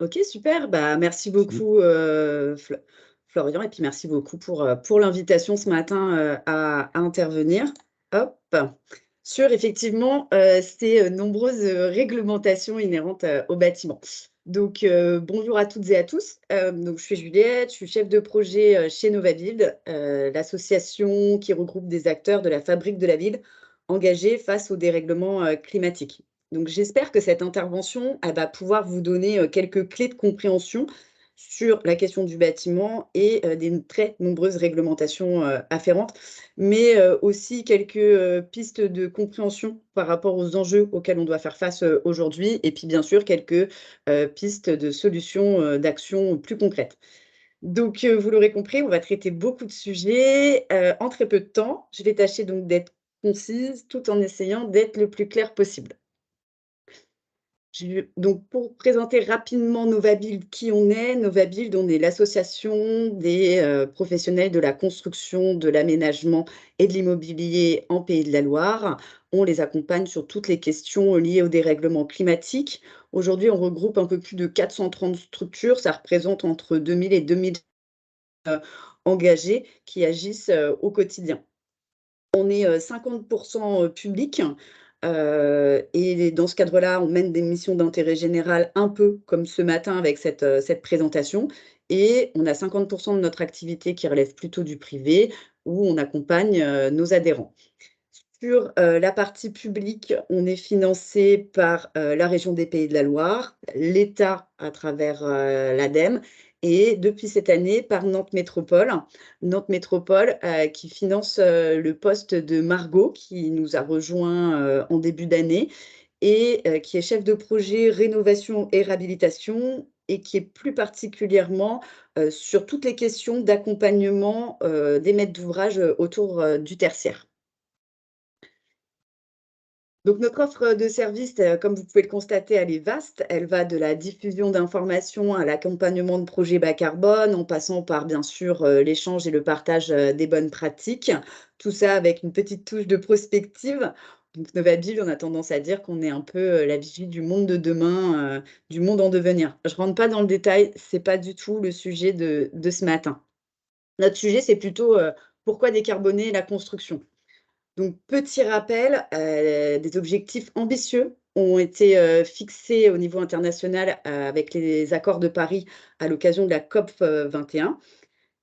OK, super. Bah, merci Mmh. beaucoup, Florian et puis merci beaucoup pour l'invitation ce matin, à intervenir. Hop, sur effectivement, ces, nombreuses, réglementations inhérentes, au bâtiment. Donc, bonjour à toutes et à tous. Donc je suis Juliette, je suis chef de projet, chez Novabuild, l'association qui regroupe des acteurs de la fabrique de la ville engagés face au dérèglement, climatique. Donc j'espère que cette intervention, elle va pouvoir vous donner, quelques clés de compréhension sur la question du bâtiment et des très nombreuses réglementations, afférentes, mais aussi quelques, pistes de compréhension par rapport aux enjeux auxquels on doit faire face, aujourd'hui et puis bien sûr quelques, pistes de solutions, d'action plus concrètes. Donc vous l'aurez compris, on va traiter beaucoup de sujets, en très peu de temps. Je vais tâcher donc d'être concise tout en essayant d'être le plus clair possible. Donc pour présenter rapidement Novabuild, qui on est, Novabuild, on est l'association des, professionnels de la construction, de l'aménagement et de l'immobilier en Pays de la Loire. On les accompagne sur toutes les questions liées au dérèglement climatique. Aujourd'hui, on regroupe un peu plus de 430 structures, ça représente entre 2000 et 2000, heu, engagés qui agissent, au quotidien. On est, 50 public, et dans ce cadre-là, on mène des missions d'intérêt général un peu comme ce matin avec cette présentation et on a 50 de notre activité qui relève plutôt du privé où on accompagne, nos adhérents. Sur, la partie publique, on est financé par, la région des Pays de la Loire, l'État à travers, l'ADEME et depuis cette année par Nantes Métropole. Nantes Métropole, qui finance, le poste de Margot qui nous a rejoint, en début d'année et qui est chef de projet rénovation et réhabilitation et qui est plus particulièrement, sur toutes les questions d'accompagnement, des maîtres d'ouvrage, autour, du tertiaire. Donc notre offre de service, comme vous pouvez le constater, elle est vaste. Elle va de la diffusion d'informations à l'accompagnement de projets bas carbone, en passant par, bien sûr, l'échange et le partage, des bonnes pratiques. Tout ça avec une petite touche de prospective. Donc Novabile, on a tendance à dire qu'on est un peu, la vigie du monde de demain, du monde en devenir. Je rentre pas dans le détail, c'est pas du tout le sujet de ce matin. Notre sujet, c'est plutôt, pourquoi décarboner la construction? Donc petit rappel, des objectifs ambitieux ont été, fixés au niveau international, avec les accords de Paris à l'occasion de la COP, 21.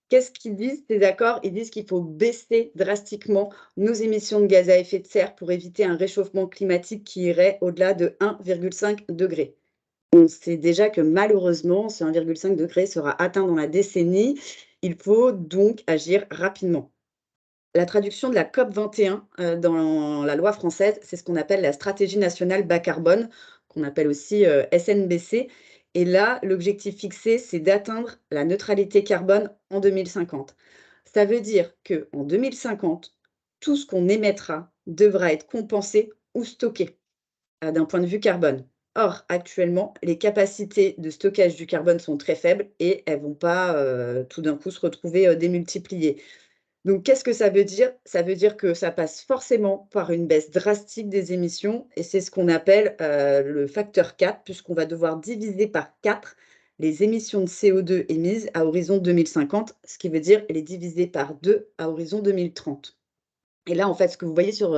Qu'est-ce qu'ils disent ces accords? Ils disent qu'il faut baisser drastiquement nos émissions de gaz à effet de serre pour éviter un réchauffement climatique qui irait au-delà de 1,5 degré. On sait déjà que malheureusement, ce 1,5 degré sera atteint dans la décennie. Il faut donc agir rapidement. La traduction de la COP 21, dans la loi française, c'est ce qu'on appelle la stratégie nationale bas carbone, qu'on appelle aussi, SNBC et là, l'objectif fixé, c'est d'atteindre la neutralité carbone en 2050. Ça veut dire qu'en 2050, tout ce qu'on émettra devra être compensé ou stocké, d'un point de vue carbone. Or, actuellement, les capacités de stockage du carbone sont très faibles et elles vont pas, tout d'un coup se retrouver, démultipliées. Donc, qu'est-ce que ça veut dire? Ça veut dire que ça passe forcément par une baisse drastique des émissions et c'est ce qu'on appelle, le facteur 4 puisqu'on va devoir diviser par 4 les émissions de CO2 émises à horizon 2050, ce qui veut dire les diviser par 2 à horizon 2030. Et là, en fait, ce que vous voyez sur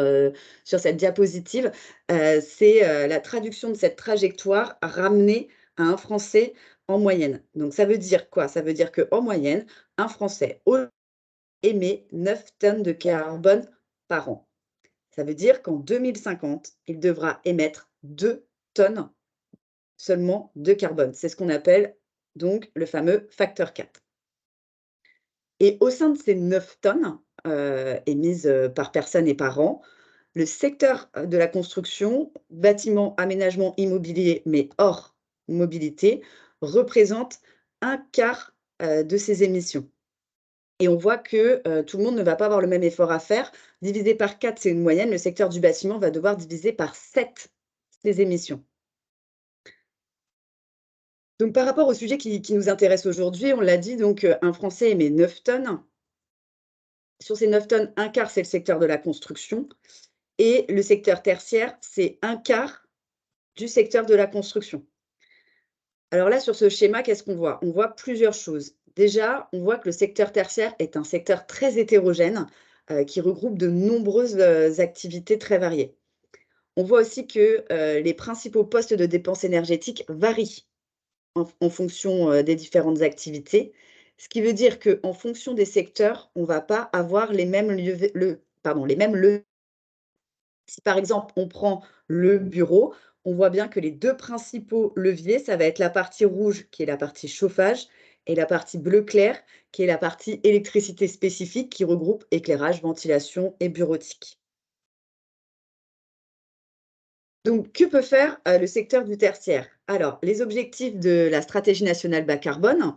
cette diapositive, c'est, la traduction de cette trajectoire ramenée à un Français en moyenne. Donc ça veut dire quoi? Ça veut dire qu'en moyenne, un Français émet 9 tonnes de carbone par an. Ça veut dire qu'en 2050, il devra émettre 2 tonnes seulement de carbone. C'est ce qu'on appelle donc le fameux facteur 4. Et au sein de ces 9 tonnes, émises, par personne et par an, le secteur, de la construction, bâtiment, aménagement immobilier, mais hors mobilité, représente un quart de ces émissions. Et on voit que, tout le monde ne va pas avoir le même effort à faire. Divisé par 4, c'est une moyenne. Le secteur du bâtiment va devoir diviser par 7 ses émissions. Donc par rapport au sujet qui nous intéresse aujourd'hui, on l'a dit donc, un Français émet 9 tonnes. Sur ces 9 tonnes, un quart, c'est le secteur de la construction et le secteur tertiaire, c'est un quart du secteur de la construction. Alors là, sur ce schéma, qu'est-ce qu'on voit? On voit plusieurs choses. Déjà, on voit que le secteur tertiaire est un secteur très hétérogène, qui regroupe de nombreuses, activités très variées. On voit aussi que, les principaux postes de dépenses énergétiques varient en fonction, des différentes activités. Ce qui veut dire qu'en fonction des secteurs, on ne va pas avoir les mêmes les mêmes si par exemple, on prend le bureau, on voit bien que les 2 principaux leviers, ça va être la partie rouge qui est la partie chauffage et la partie bleu clair qui est la partie électricité spécifique qui regroupe éclairage, ventilation et bureautique. Donc que peut faire, le secteur du tertiaire? Alors les objectifs de la stratégie nationale bas carbone,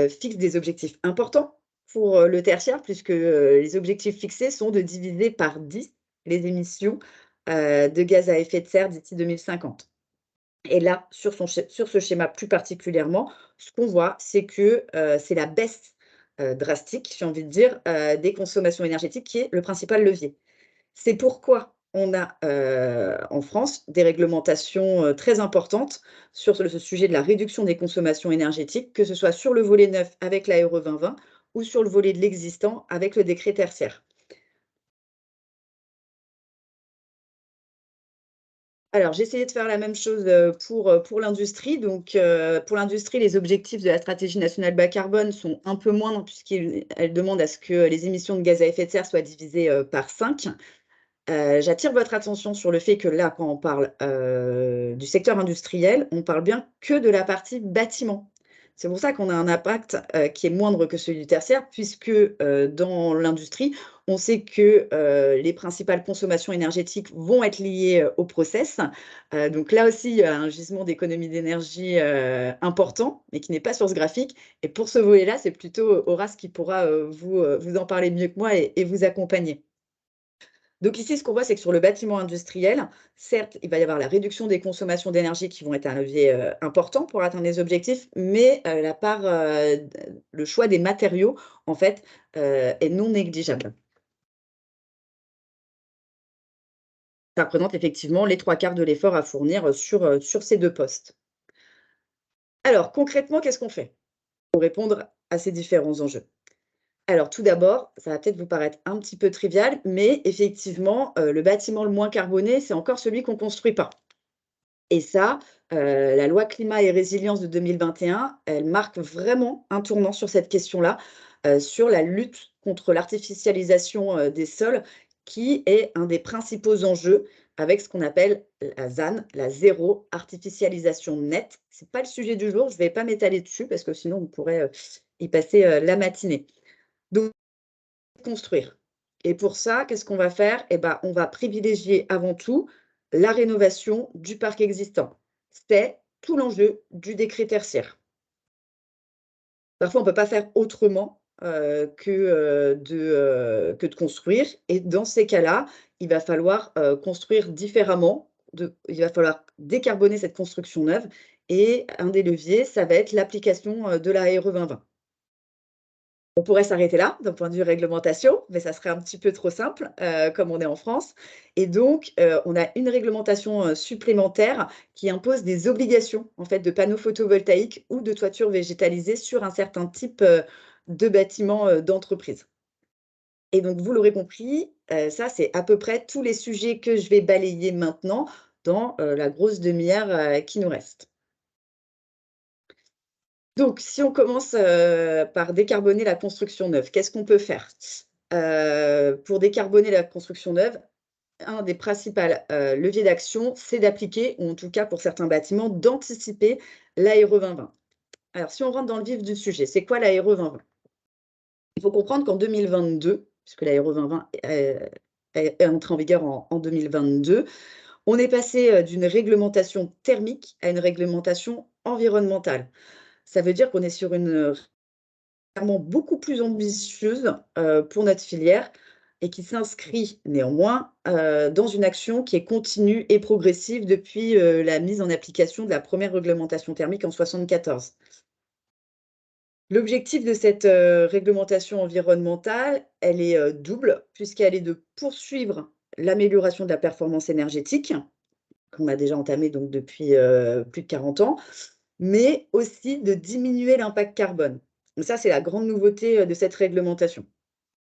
fixent des objectifs importants pour, le tertiaire puisque, les objectifs fixés sont de diviser par 10 les émissions, de gaz à effet de serre d'ici 2050. Et là, sur ce schéma plus particulièrement, ce qu'on voit, c'est que, c'est la baisse, drastique, j'ai envie de dire, des consommations énergétiques qui est le principal levier. C'est pourquoi on a, en France, des réglementations, très importantes sur ce sujet de la réduction des consommations énergétiques, que ce soit sur le volet neuf avec la RE 2020 ou sur le volet de l'existant avec le décret tertiaire. Alors, j'ai essayé de faire la même chose, pour l'industrie. Donc, pour l'industrie, les objectifs de la stratégie nationale bas carbone sont un peu moindres puisqu'elle demande à ce que les émissions de gaz à effet de serre soient divisées, par 5. J'attire votre attention sur le fait que là, quand on parle, du secteur industriel, on parle bien que de la partie bâtiment. C'est pour ça qu'on a un impact, qui est moindre que celui du tertiaire puisque, dans l'industrie, on sait que, les principales consommations énergétiques vont être liées, au process. Donc là aussi, il y a un gisement d'économie d'énergie, important, mais qui n'est pas sur ce graphique et pour ce volet-là, c'est plutôt Horace qui pourra, vous en parler mieux que moi et vous accompagner. Donc ici, ce qu'on voit, c'est que sur le bâtiment industriel, certes, il va y avoir la réduction des consommations d'énergie qui vont être un levier, important pour atteindre les objectifs, mais, la part, le choix des matériaux, en fait, est non négligeable. Ça représente effectivement les 3 quarts de l'effort à fournir, sur ces 2 postes. Alors concrètement, qu'est-ce qu'on fait pour répondre à ces différents enjeux? Alors tout d'abord, ça va peut-être vous paraître un petit peu trivial, mais effectivement, le bâtiment le moins carboné, c'est encore celui qu'on construit pas. Et ça, la loi climat et résilience de 2021, elle marque vraiment un tournant sur cette question-là, sur la lutte contre l'artificialisation, des sols, qui est un des principaux enjeux avec ce qu'on appelle la ZAN, la zéro artificialisation nette. C'est pas le sujet du jour, je vais pas m'étaler dessus parce que sinon on pourrait, y passer, la matinée. Donc construire. Et pour ça, qu'est-ce qu'on va faire? Eh ben, on va privilégier avant tout la rénovation du parc existant. C'est tout l'enjeu du décret tertiaire. Parfois, on ne peut pas faire autrement, que de construire et dans ces cas-là, il va falloir, construire différemment, il va falloir décarboner cette construction neuve et un des leviers, ça va être l'application, de la RE 2020. On pourrait s'arrêter là, d'un point de vue réglementation, mais ça serait un petit peu trop simple, comme on est en France et donc on a une réglementation, supplémentaire qui impose des obligations, en fait, de panneaux photovoltaïques ou de toitures végétalisées sur un certain type, de bâtiments, d'entreprise et donc vous l'aurez compris, ça, c'est à peu près tous les sujets que je vais balayer maintenant dans, la grosse demi-heure, qui nous reste. Donc, si on commence, par décarboner la construction neuve, qu'est-ce qu'on peut faire? Pour décarboner la construction neuve, un des principaux, leviers d'action, c'est d'appliquer ou en tout cas pour certains bâtiments, d'anticiper l'ARE 2020. Alors si on rentre dans le vif du sujet, c'est quoi l'ARE 2020? Il faut comprendre qu'en 2022, puisque l'ARE 2020 est entrée en vigueur en 2022, on est passé, d'une réglementation thermique à une réglementation environnementale. Ça veut dire qu'on est sur une, clairement beaucoup plus ambitieuse, pour notre filière et qui s'inscrit néanmoins, dans une action qui est continue et progressive depuis, la mise en application de la première réglementation thermique en 74. L'objectif de cette, réglementation environnementale, elle est, double puisqu'elle est de poursuivre l'amélioration de la performance énergétique, qu'on a déjà entamée donc depuis, plus de 40 ans, mais aussi de diminuer l'impact carbone. Donc ça, c'est la grande nouveauté de cette réglementation.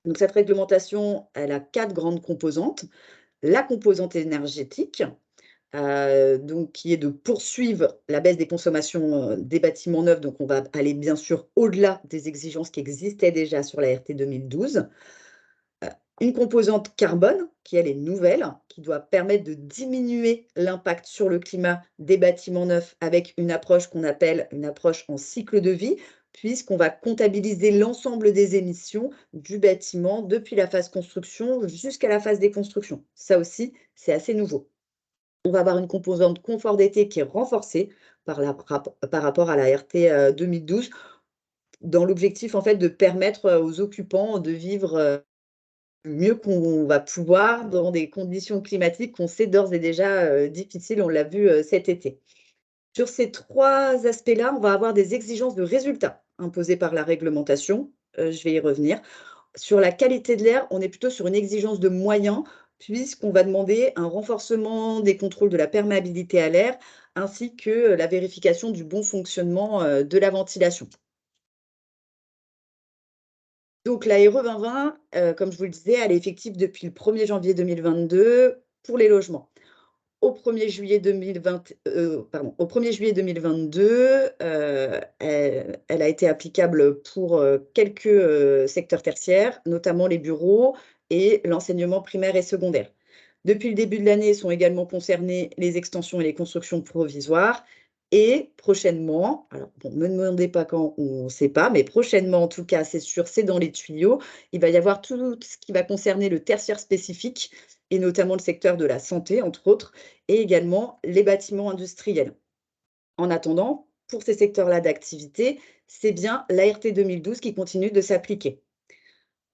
Donc cette réglementation, elle a 4 grandes composantes. La composante énergétique, donc qui est de poursuivre la baisse des consommations, des bâtiments neufs. Donc on va aller bien sûr au-delà des exigences qui existaient déjà sur la RT 2012. Une composante carbone qui, elle, est nouvelle, qui doit permettre de diminuer l'impact sur le climat des bâtiments neufs avec une approche qu'on appelle une approche en cycle de vie, puisqu'on va comptabiliser l'ensemble des émissions du bâtiment depuis la phase construction jusqu'à la phase déconstruction. Ça aussi, c'est assez nouveau. On va avoir une composante confort d'été qui est renforcée par rapport à la RT 2012, dans l'objectif en fait de permettre aux occupants de vivre mieux qu'on va pouvoir dans des conditions climatiques qu'on sait d'ores et déjà difficiles, on l'a vu cet été. Sur ces 3 aspects-là, on va avoir des exigences de résultats imposées par la réglementation, je vais y revenir. Sur la qualité de l'air, on est plutôt sur une exigence de moyens, puisqu'on va demander un renforcement des contrôles de la perméabilité à l'air, ainsi que la vérification du bon fonctionnement de la ventilation. Donc la RE 2020, comme je vous le disais, elle est effective depuis le 1er janvier 2022 pour les logements. Au 1er juillet 2022, elle a été applicable pour, quelques, secteurs tertiaires, notamment les bureaux et l'enseignement primaire et secondaire. Depuis le début de l'année sont également concernées les extensions et les constructions provisoires et prochainement, alors bon, me demandez pas quand, on ne sait pas, mais prochainement en tout cas, c'est sûr, c'est dans les tuyaux, il va y avoir tout ce qui va concerner le tertiaire spécifique et notamment le secteur de la santé, entre autres, et également les bâtiments industriels. En attendant, pour ces secteurs-là d'activité, c'est bien l'ART 2012 qui continue de s'appliquer.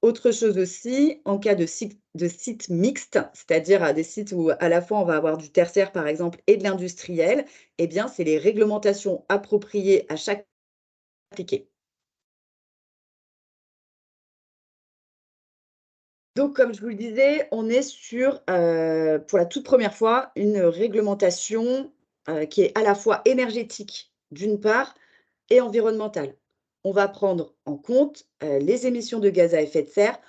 Autre chose aussi, en cas de sites mixtes, c'est-à-dire à des sites où à la fois on va avoir du tertiaire par exemple et de l'industriel, eh bien c'est les réglementations appropriées à chaque appliquées. Donc comme je vous le disais, on est sur, pour la toute première fois, une réglementation, qui est à la fois énergétique d'une part et environnementale. On va prendre en compte, les émissions de gaz à effet de serre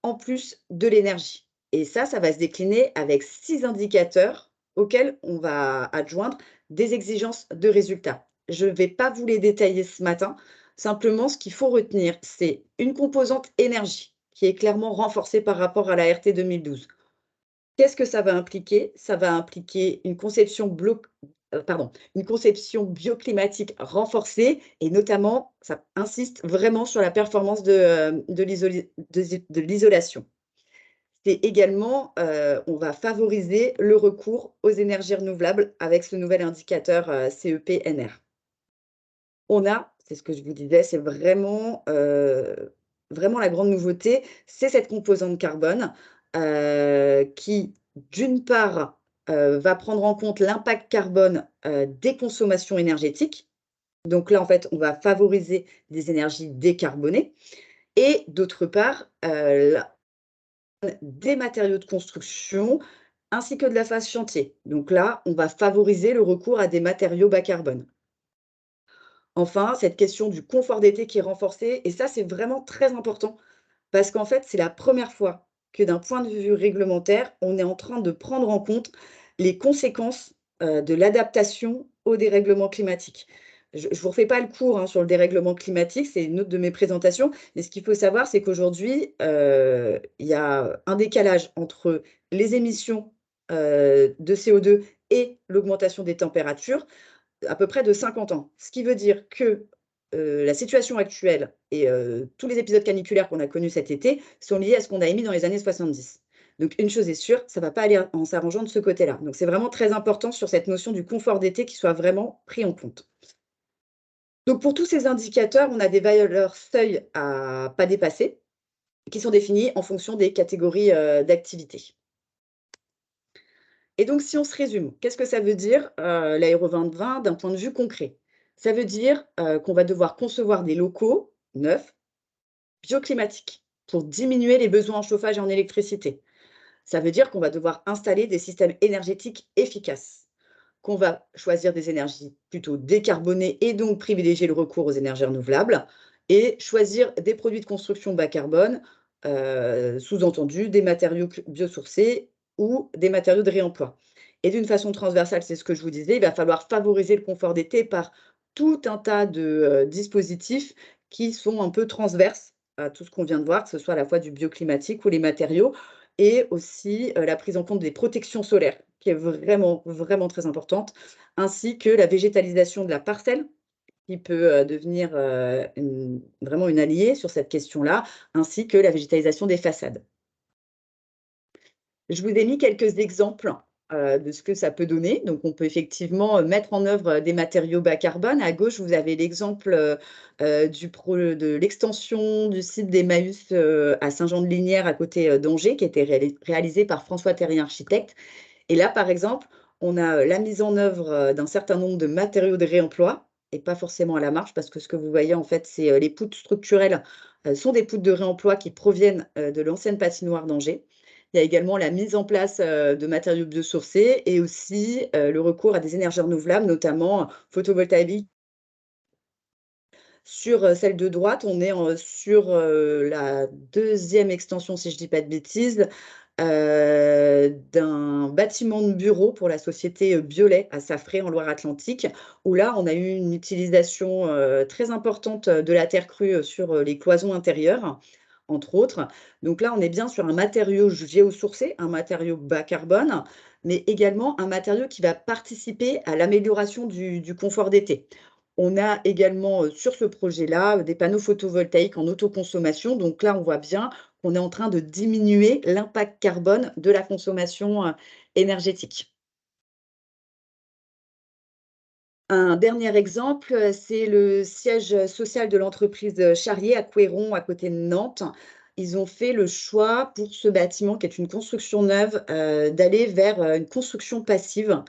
en plus de l'énergie. Et ça va se décliner avec 6 indicateurs auxquels on va adjoindre des exigences de résultats. Je ne vais pas vous les détailler ce matin. Simplement, ce qu'il faut retenir, c'est une composante énergie qui est clairement renforcée par rapport à la RT 2012. Qu'est-ce que ça va impliquer? Ça va impliquer une conception bioclimatique renforcée et notamment, ça insiste vraiment sur la performance de l'isolation. C'est également, on va favoriser le recours aux énergies renouvelables avec ce nouvel indicateur, CEP-NR. C'est ce que je vous disais, c'est vraiment la grande nouveauté, c'est cette composante carbone, qui d'une part, va prendre en compte l'impact carbone, des consommations énergétiques. Donc là, en fait, on va favoriser des énergies décarbonées et d'autre part, des matériaux de construction ainsi que de la phase chantier. Donc là, on va favoriser le recours à des matériaux bas carbone. Enfin, cette question du confort d'été qui est renforcée et ça, c'est vraiment très important parce qu'en fait, c'est la première fois que d'un point de vue réglementaire, on est en train de prendre en compte les conséquences, de l'adaptation au dérèglement climatique. Je ne vous refais pas le cours, hein, sur le dérèglement climatique, c'est une autre de mes présentations, mais ce qu'il faut savoir, c'est qu'aujourd'hui, il y a un décalage entre les émissions, de CO2 et l'augmentation des températures à peu près de 50 ans. Ce qui veut dire que, la situation actuelle et tous les épisodes caniculaires qu'on a connus cet été sont liés à ce qu'on a émis dans les années 70. Donc une chose est sûre, ça ne va pas aller en s'arrangeant de ce côté-là. Donc c'est vraiment très important sur cette notion du confort d'été qui soit vraiment pris en compte. Donc pour tous ces indicateurs, on a des valeurs seuils à pas dépasser, qui sont définies en fonction des catégories, d'activités. Et donc, si on se résume, qu'est-ce que ça veut dire, l'Aéro 2020 d'un point de vue concret? Ça veut dire, qu'on va devoir concevoir des locaux neufs, bioclimatiques, pour diminuer les besoins en chauffage et en électricité. Ça veut dire qu'on va devoir installer des systèmes énergétiques efficaces. qu'on va choisir des énergies plutôt décarbonées et donc privilégier le recours aux énergies renouvelables et choisir des produits de construction bas carbone, sous-entendu des matériaux biosourcés ou des matériaux de réemploi. Et d'une façon transversale, c'est ce que je vous disais, il va falloir favoriser le confort d'été par tout un tas de dispositifs qui sont un peu transverses à tout ce qu'on vient de voir, que ce soit à la fois du bioclimatique ou les matériaux et aussi la prise en compte des protections solaires, qui est vraiment, vraiment très importante, ainsi que la végétalisation de la parcelle, qui peut devenir vraiment une alliée sur cette question-là, ainsi que la végétalisation des façades. Je vous ai mis quelques exemples, de ce que ça peut donner. Donc on peut effectivement, mettre en œuvre, des matériaux bas carbone. À gauche, vous avez l'exemple, de l'extension du site d'Emmaüs, à Saint-Jean-de-Lignières à côté, d'Angers, qui a été réalisé par François Terrien, architecte. Et là, par exemple, on a, la mise en œuvre, d'un certain nombre de matériaux de réemploi et pas forcément à la marge parce que ce que vous voyez, en fait, c'est, les poutres structurelles, sont des poutres de réemploi qui proviennent, de l'ancienne patinoire d'Angers. Il y a également la mise en place, de matériaux biosourcés et aussi, le recours à des énergies renouvelables, notamment photovoltaïques. Sur, celle de droite, on est sur, la deuxième extension, si je ne dis pas de bêtises, d'un bâtiment de bureau pour la société, Biolay à Saffré en Loire-Atlantique, où là, on a eu une utilisation, très importante, de la terre crue, sur, les cloisons intérieures, entre autres. Donc là, on est bien sur un matériau géosourcé, un matériau bas carbone, mais également un matériau qui va participer à l'amélioration du confort d'été. On a également, sur ce projet-là, des panneaux photovoltaïques en autoconsommation. Donc là, on voit bien qu'on est en train de diminuer l'impact carbone de la consommation, énergétique. Un dernier exemple, c'est le siège social de l'entreprise, Charrier à Couéron, à côté de Nantes. Ils ont fait le choix pour ce bâtiment qui est une construction neuve, d'aller vers, une construction passive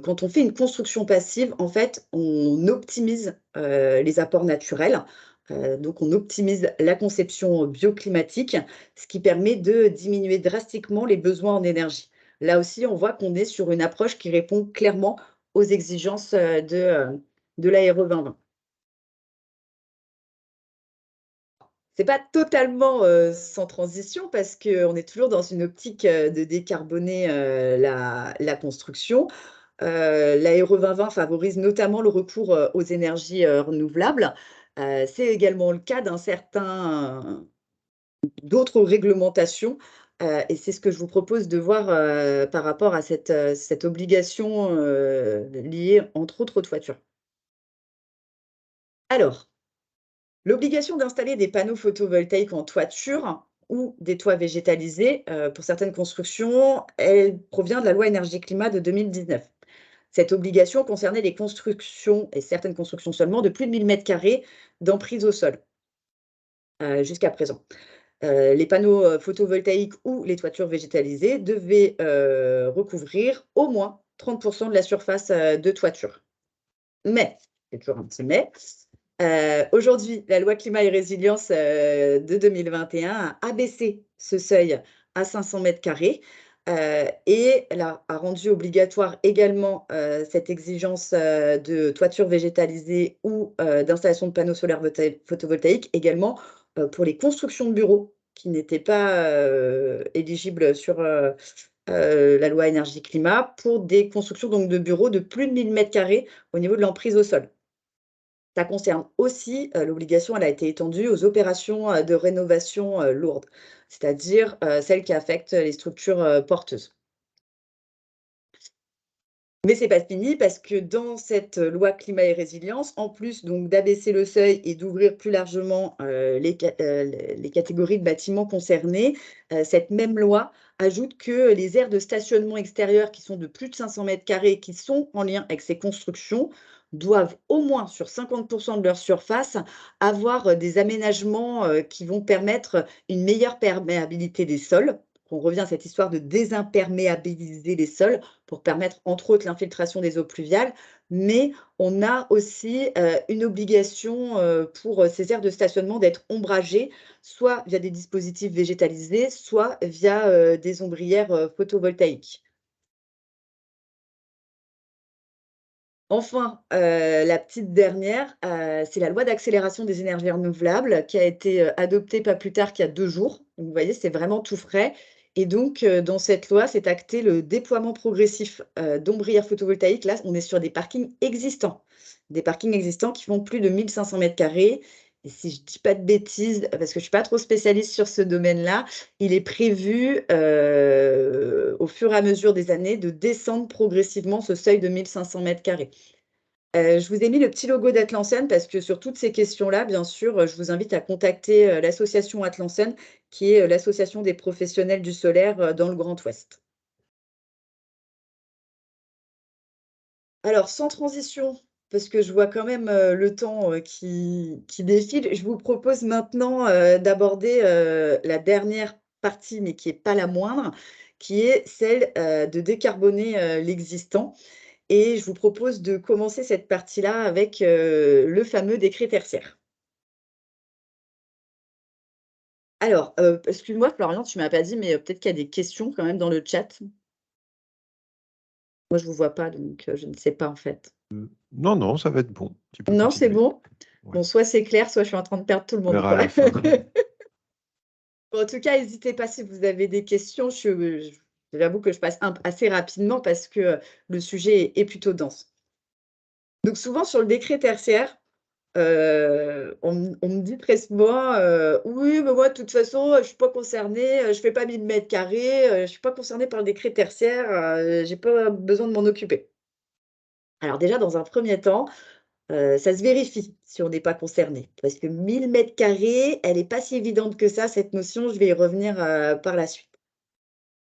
quand on fait une construction passive, en fait, on optimise, les apports naturels, donc on optimise la conception bioclimatique, ce qui permet de diminuer drastiquement les besoins en énergie. Là aussi, on voit qu'on est sur une approche qui répond clairement aux exigences, de la RE 2020. C'est pas totalement, sans transition parce qu'on est toujours dans une optique, de décarboner, la construction. La RE 2020 favorise notamment le recours, aux énergies, renouvelables. C'est également le cas d'un certain d'autres réglementations, et c'est ce que je vous propose de voir, par rapport à cette obligation, liée entre autres aux toitures. Alors, l'obligation d'installer des panneaux photovoltaïques en toiture ou des toits végétalisés, pour certaines constructions, elle provient de la loi énergie-climat de 2019. Cette obligation concernait les constructions et certaines constructions seulement de plus de 1 000 m² d'emprise au sol, jusqu'à présent. Les panneaux, photovoltaïques ou les toitures végétalisées devaient, recouvrir au moins 30 de la surface, de toiture. Mais, il y a toujours un petit mais, aujourd'hui, la loi climat et résilience, de 2021 a abaissé ce seuil à 500 m², et elle a rendu obligatoire également, cette exigence, de toiture végétalisée ou, d'installation de panneaux solaires photovoltaïques également, pour les constructions de bureaux qui n'étaient pas, éligibles sur, la loi énergie-climat pour des constructions donc de bureaux de plus de 1 000 m² au niveau de l'emprise au sol. Ça concerne aussi, l'obligation, elle a été étendue aux opérations, de rénovation, lourdes, c'est-à-dire, celles qui affectent les structures, porteuses. Mais c'est pas fini parce que dans cette loi climat et résilience, en plus donc d'abaisser le seuil et d'ouvrir plus largement, les catégories de bâtiments concernés, cette même loi ajoute que les aires de stationnement extérieur qui sont de plus de 500 m², qui sont en lien avec ces constructions, doivent au moins sur 50 de leur surface avoir, des aménagements, qui vont permettre une meilleure perméabilité des sols. On revient à cette histoire de désimperméabiliser les sols pour permettre, entre autres, l'infiltration des eaux pluviales. Mais on a aussi, une obligation, pour, ces aires de stationnement d'être ombragées, soit via des dispositifs végétalisés, soit via, des ombrières, photovoltaïques. Enfin, la petite dernière, c'est la loi d'accélération des énergies renouvelables qui a été, adoptée pas plus tard qu'il y a 2 jours. Donc vous voyez, c'est vraiment tout frais et donc dans cette loi, c'est acté le déploiement progressif, d'ombrières photovoltaïques. Là, on est sur des parkings existants. Des parkings existants qui font plus de 1 500 m² et si je dis pas de bêtises, parce que je suis pas trop spécialiste sur ce domaine-là, il est prévu, au fur et à mesure des années, de descendre progressivement ce seuil de 1 500 m². Je vous ai mis le petit logo d'Atlansen parce que sur toutes ces questions-là, bien sûr, je vous invite à contacter, l'association Atlansen, qui est, l'association des professionnels du solaire, dans le Grand Ouest. Alors sans transition, parce que je vois quand même, le temps, qui défile, je vous propose maintenant, d'aborder, la dernière partie, mais qui est pas la moindre, qui est celle, de décarboner, l'existant. Et je vous propose de commencer cette partie-là avec, le fameux décret tertiaire. Alors, excuse-moi Florian, tu m'as pas dit, mais, peut-être qu'il y a des questions quand même dans le chat? Moi, je vous vois pas, donc, je ne sais pas en fait. Non, non, ça va être bon. Tu peux Non, c'est continuer. bon? Ouais. Bon, soit c'est clair, soit je suis en train de perdre tout le On monde, verra à quoi. la fin. Bon, en tout cas, n'hésitez pas si vous avez des questions. J'avoue que je passe assez rapidement parce que, le sujet est plutôt dense. Donc souvent sur le décret tertiaire, on me dit très souvent, «Oui, mais moi de toute façon, je suis pas concernée, je fais pas 1000 m², je suis pas concernée par le décret tertiaire, j'ai pas besoin de m'en occuper». Alors déjà dans un premier temps, ça se vérifie si on n'est pas concerné. Parce que 1000 m², elle est pas si évidente que ça, cette notion, je vais y revenir, par la suite.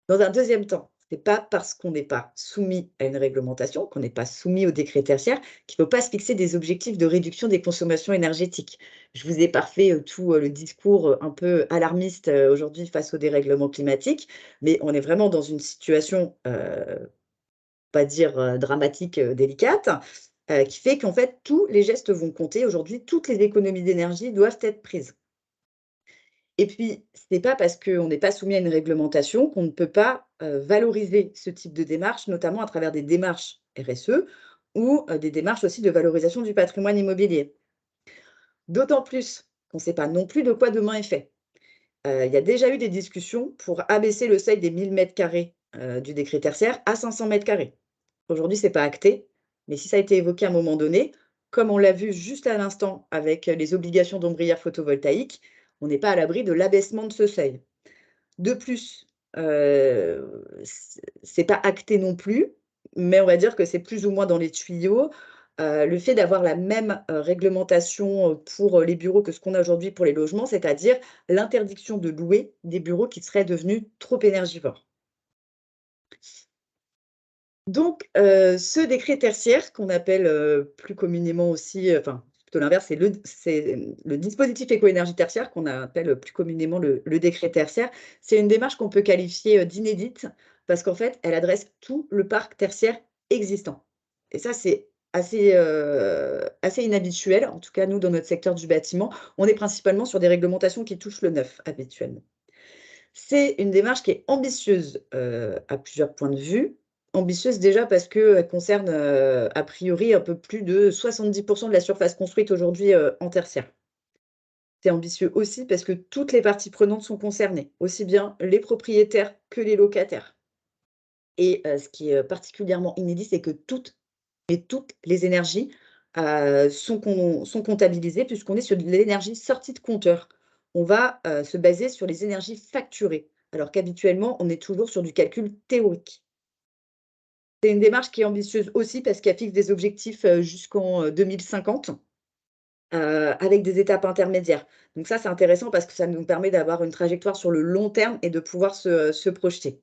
Dans un deuxième temps, c'est pas parce qu'on n'est pas soumis à une réglementation, qu'on n'est pas soumis au décret tertiaire, qu'il ne faut pas se fixer des objectifs de réduction des consommations énergétiques. Je vous ai parfait tout le discours un peu alarmiste aujourd'hui face au dérèglement climatique, mais on est vraiment dans une situation, pas dire dramatique, délicate, qui fait qu'en fait tous les gestes vont compter. Aujourd'hui, toutes les économies d'énergie doivent être prises. Et puis, ce n'est pas parce qu'on n'est pas soumis à une réglementation qu'on ne peut pas, valoriser ce type de démarche, notamment à travers des démarches RSE ou, des démarches aussi de valorisation du patrimoine immobilier. D'autant plus qu'on ne sait pas non plus de quoi demain est fait. Il y a déjà eu des discussions pour abaisser le seuil des 1 000 m², du décret tertiaire à 500 m². Aujourd'hui, c'est pas acté, mais si ça a été évoqué à un moment donné, comme on l'a vu juste à l'instant avec les obligations d'ombrières photovoltaïques, on n'est pas à l'abri de l'abaissement de ce seuil. De plus, c'est pas acté non plus, mais on va dire que c'est plus ou moins dans les tuyaux. Le fait d'avoir la même, réglementation, pour, les bureaux que ce qu'on a aujourd'hui pour les logements, c'est-à-dire l'interdiction de louer des bureaux qui seraient devenus trop énergivores. Donc, ce décret tertiaire qu'on appelle, plus communément aussi, enfin, plutôt l'inverse, c'est le dispositif éco-énergie tertiaire qu'on appelle, plus communément le décret tertiaire. C'est une démarche qu'on peut qualifier, d'inédite parce qu'en fait, elle adresse tout le parc tertiaire existant et ça, c'est assez inhabituel. En tout cas, nous, dans notre secteur du bâtiment, on est principalement sur des réglementations qui touchent le neuf habituellement. C'est une démarche qui est ambitieuse, à plusieurs points de vue. Ambitieuse déjà parce qu'elle concerne, a priori un peu plus de 70 de la surface construite aujourd'hui, en tertiaire. C'est ambitieux aussi parce que toutes les parties prenantes sont concernées, aussi bien les propriétaires que les locataires et ce qui est, particulièrement inédit, c'est que toutes les énergies, sont comptabilisées puisqu'on est sur de l'énergie sortie de compteur. On va, se baser sur les énergies facturées, alors qu'habituellement, on est toujours sur du calcul théorique. C'est une démarche qui est ambitieuse aussi parce qu'elle fixe des objectifs, jusqu'en, 2050, avec des étapes intermédiaires. Donc ça, c'est intéressant parce que ça nous permet d'avoir une trajectoire sur le long terme et de pouvoir se projeter.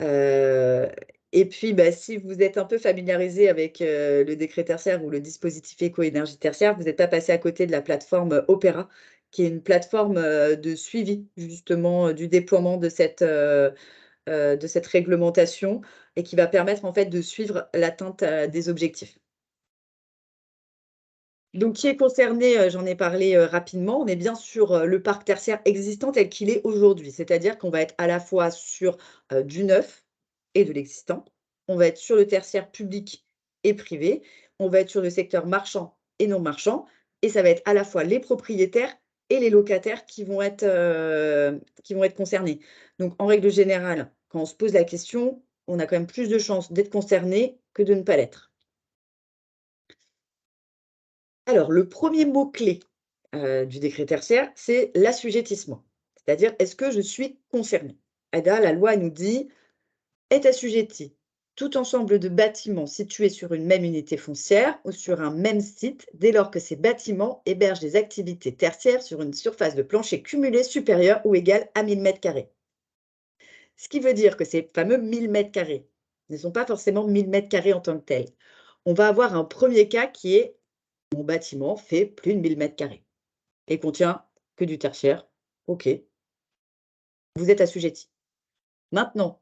Heu et puis, bah, si vous êtes un peu familiarisé avec, le décret tertiaire ou le dispositif éco-énergie tertiaire, vous n'êtes pas passé à côté de la plateforme, Opera, qui est une plateforme, de suivi justement, du déploiement de cette réglementation et qui va permettre en fait de suivre l'atteinte, des objectifs. Donc qui est concerné, j'en ai parlé, rapidement. On est bien sur, le parc tertiaire existant tel qu'il est aujourd'hui. C'est-à-dire qu'on va être à la fois sur, du neuf et de l'existant. On va être sur le tertiaire public et privé. On va être sur le secteur marchand et non marchand, et ça va être à la fois les propriétaires et les locataires qui vont être concernés. Donc en règle générale, quand on se pose la question, on a quand même plus de chances d'être concerné que de ne pas l'être. Alors le premier mot-clé, du décret tertiaire, c'est l'assujettissement. C'est-à-dire, est-ce que je suis concerné? Et là, la loi nous dit: «Est assujetti tout ensemble de bâtiments situés sur une même unité foncière ou sur un même site, dès lors que ces bâtiments hébergent des activités tertiaires sur une surface de plancher cumulée supérieure ou égale à 1 000 m². Ce qui veut dire que ces fameux 1 000 m² ne sont pas forcément 1 000 m² en tant que tels. On va avoir un premier cas qui est: mon bâtiment fait plus de 1 000 m² et contient que du tertiaire. OK, vous êtes assujetti. Maintenant,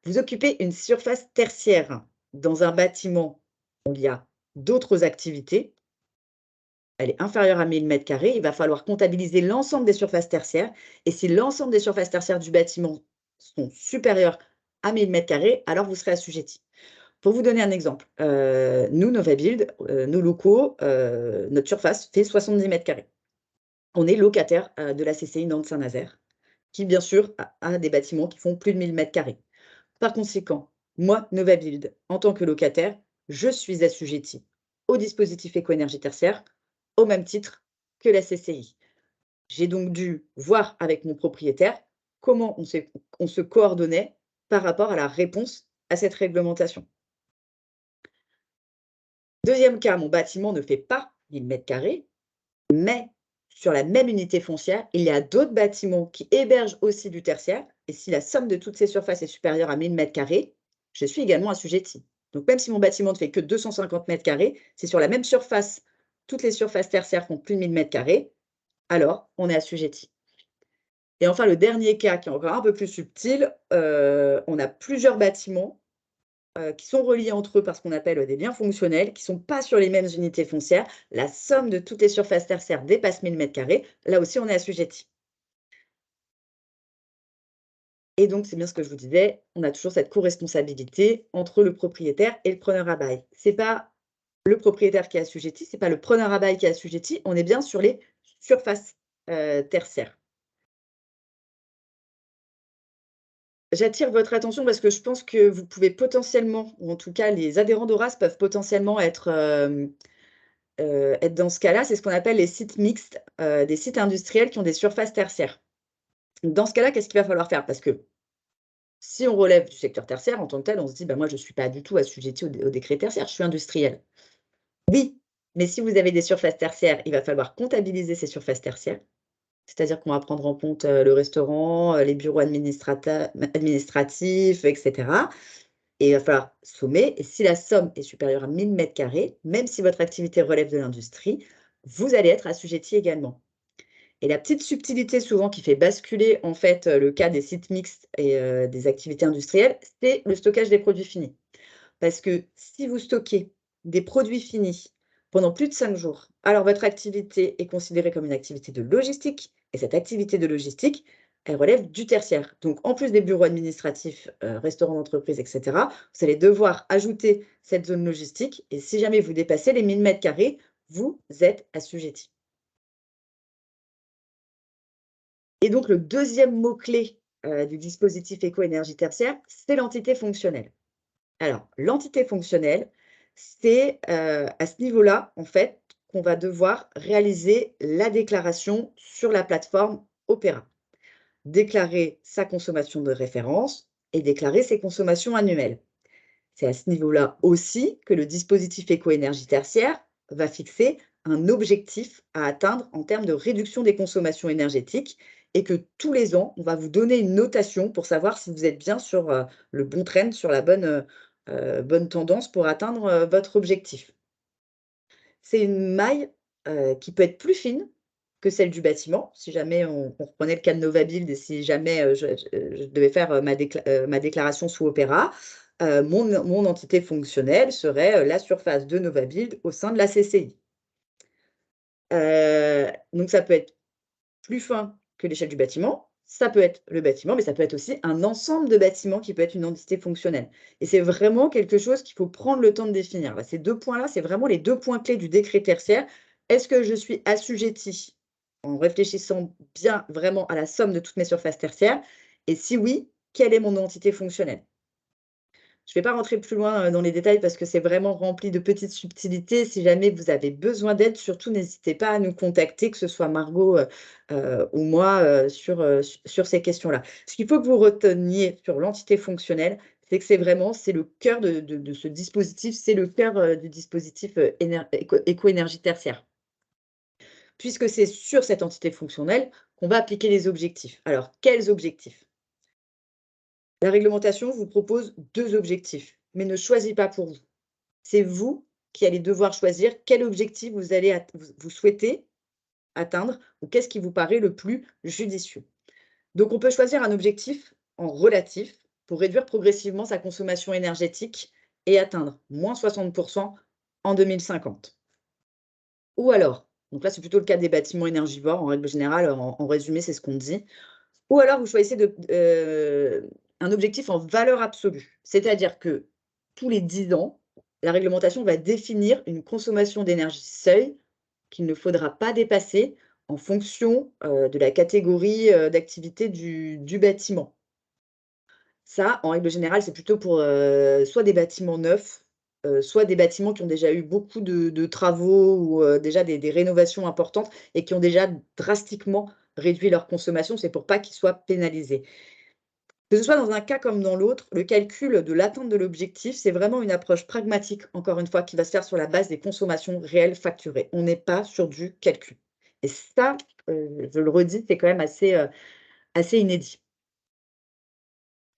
vous occupez une surface tertiaire dans un bâtiment où il y a d'autres activités, elle est inférieure à 1 000 m², il va falloir comptabiliser l'ensemble des surfaces tertiaires, et si l'ensemble des surfaces tertiaires du bâtiment sont supérieures à 1 000 m², alors vous serez assujetti. Pour vous donner un exemple, nous, Novabuild, nos locaux, notre surface fait 70 m². On est locataire, de la CCI Nantes-Saint-Nazaire, qui bien sûr a des bâtiments qui font plus de 1 000 m². Par conséquent, moi, Novabuild, en tant que locataire, je suis assujettie au dispositif éco-énergie tertiaire, au même titre que la CCI. J'ai donc dû voir avec mon propriétaire comment on se coordonnait par rapport à la réponse à cette réglementation. Deuxième cas, mon bâtiment ne fait pas 1 000 m², mais sur la même unité foncière, il y a d'autres bâtiments qui hébergent aussi du tertiaire, et si la somme de toutes ces surfaces est supérieure à 1 000 m², je suis également assujettie. Donc même si mon bâtiment ne fait que 250 m², si sur la même surface, toutes les surfaces tertiaires font plus de 1 000 m², alors on est assujetti. Et enfin, le dernier cas qui est encore un peu plus subtil, on a plusieurs bâtiments qui sont reliés entre eux par ce qu'on appelle des liens fonctionnels, qui ne sont pas sur les mêmes unités foncières. La somme de toutes les surfaces tertiaires dépasse 1 000 m². Là aussi, on est assujetti. Et donc, c'est bien ce que je vous disais, on a toujours cette co-responsabilité entre le propriétaire et le preneur à bail. Ce n'est pas le propriétaire qui est assujetti, ce n'est pas le preneur à bail qui est assujetti, on est bien sur les surfaces tertiaires. J'attire votre attention parce que je pense que vous pouvez potentiellement, ou en tout cas les adhérents d'Horace peuvent potentiellement être dans ce cas-là. C'est ce qu'on appelle les sites mixtes, des sites industriels qui ont des surfaces tertiaires. Dans ce cas-là, qu'est-ce qu'il va falloir faire? Parce que si on relève du secteur tertiaire en tant que tel, on se dit: «Bah, moi je ne suis pas du tout assujetti au décret tertiaire, je suis industriel». Oui, mais si vous avez des surfaces tertiaires, il va falloir comptabiliser ces surfaces tertiaires. C'est-à-dire qu'on va prendre en compte, le restaurant, les bureaux administratifs, et cetera, et il va falloir sommer, et si la somme est supérieure à 1 000 m², même si votre activité relève de l'industrie, vous allez être assujetti également. Et la petite subtilité souvent qui fait basculer en fait, le cas des sites mixtes et des activités industrielles, c'est le stockage des produits finis. Parce que si vous stockez des produits finis pendant plus de 5 jours, alors votre activité est considérée comme une activité de logistique, et cette activité de logistique, elle relève du tertiaire. Donc en plus des bureaux administratifs, restaurants d'entreprise, et cetera, vous allez devoir ajouter cette zone logistique, et si jamais vous dépassez les 1 000 m², vous êtes assujetti. Et donc le deuxième mot-clé, du dispositif éco-énergie tertiaire, c'est l'entité fonctionnelle. Alors, l'entité fonctionnelle, c'est, à ce niveau-là, en fait, qu'on va devoir réaliser la déclaration sur la plateforme Opera. Déclarer sa consommation de référence et déclarer ses consommations annuelles. C'est à ce niveau-là aussi que le dispositif éco-énergie tertiaire va fixer un objectif à atteindre en termes de réduction des consommations énergétiques, et que tous les ans, on va vous donner une notation pour savoir si vous êtes bien sur, le bon trend, sur la bonne tendance pour atteindre, votre objectif. C'est une maille, qui peut être plus fine que celle du bâtiment. Si jamais on reprenait le cas de Novabuild, et si jamais, je devais faire, ma déclaration sous Opera, mon entité fonctionnelle serait, la surface de Novabuild au sein de la CCI. Donc ça peut être plus fin que l'échelle du bâtiment, Ça peut être le bâtiment, mais ça peut être aussi un ensemble de bâtiments qui peut être une entité fonctionnelle. Et c'est vraiment quelque chose qu'il faut prendre le temps de définir. Là, ces 2 points-là, c'est vraiment les 2 points clés du décret tertiaire. Est-ce que je suis assujettie en réfléchissant bien vraiment à la somme de toutes mes surfaces tertiaires? Et si oui, quelle est mon entité fonctionnelle? Je ne vais pas rentrer plus loin, dans les détails parce que c'est vraiment rempli de petites subtilités. Si jamais vous avez besoin d'aide, surtout n'hésitez pas à nous contacter, que ce soit Margot, ou moi, sur ces questions-là. Ce qu'il faut que vous reteniez sur l'entité fonctionnelle, c'est que c'est le cœur de ce dispositif, c'est le cœur, du dispositif, éco-énergie tertiaire. Puisque c'est sur cette entité fonctionnelle qu'on va appliquer les objectifs. Alors, quels objectifs? La réglementation vous propose 2 objectifs, mais ne choisit pas pour vous. C'est vous qui allez devoir choisir quel objectif vous allez vous souhaitez atteindre ou qu'est-ce qui vous paraît le plus judicieux. Donc on peut choisir un objectif en relatif pour réduire progressivement sa consommation énergétique et atteindre -60 en 2050. Ou alors, donc là c'est plutôt le cas des bâtiments énergivores en règle générale, en résumé c'est ce qu'on dit. Ou alors vous choisissez un objectif en valeur absolue. C'est-à-dire que tous les 10 ans, la réglementation va définir une consommation d'énergie seuil qu'il ne faudra pas dépasser en fonction, de la catégorie, d'activité du bâtiment. Ça, en règle générale, c'est plutôt pour, soit des bâtiments neufs, soit des bâtiments qui ont déjà eu beaucoup de travaux ou, déjà des rénovations importantes et qui ont déjà drastiquement réduit leur consommation. C'est pour pas qu'ils soient pénalisés. Que ce soit dans un cas comme dans l'autre, le calcul de l'atteinte de l'objectif, c'est vraiment une approche pragmatique, encore une fois, qui va se faire sur la base des consommations réelles facturées. On n'est pas sur du calcul. Et ça, je le redis, c'est quand même assez inédit.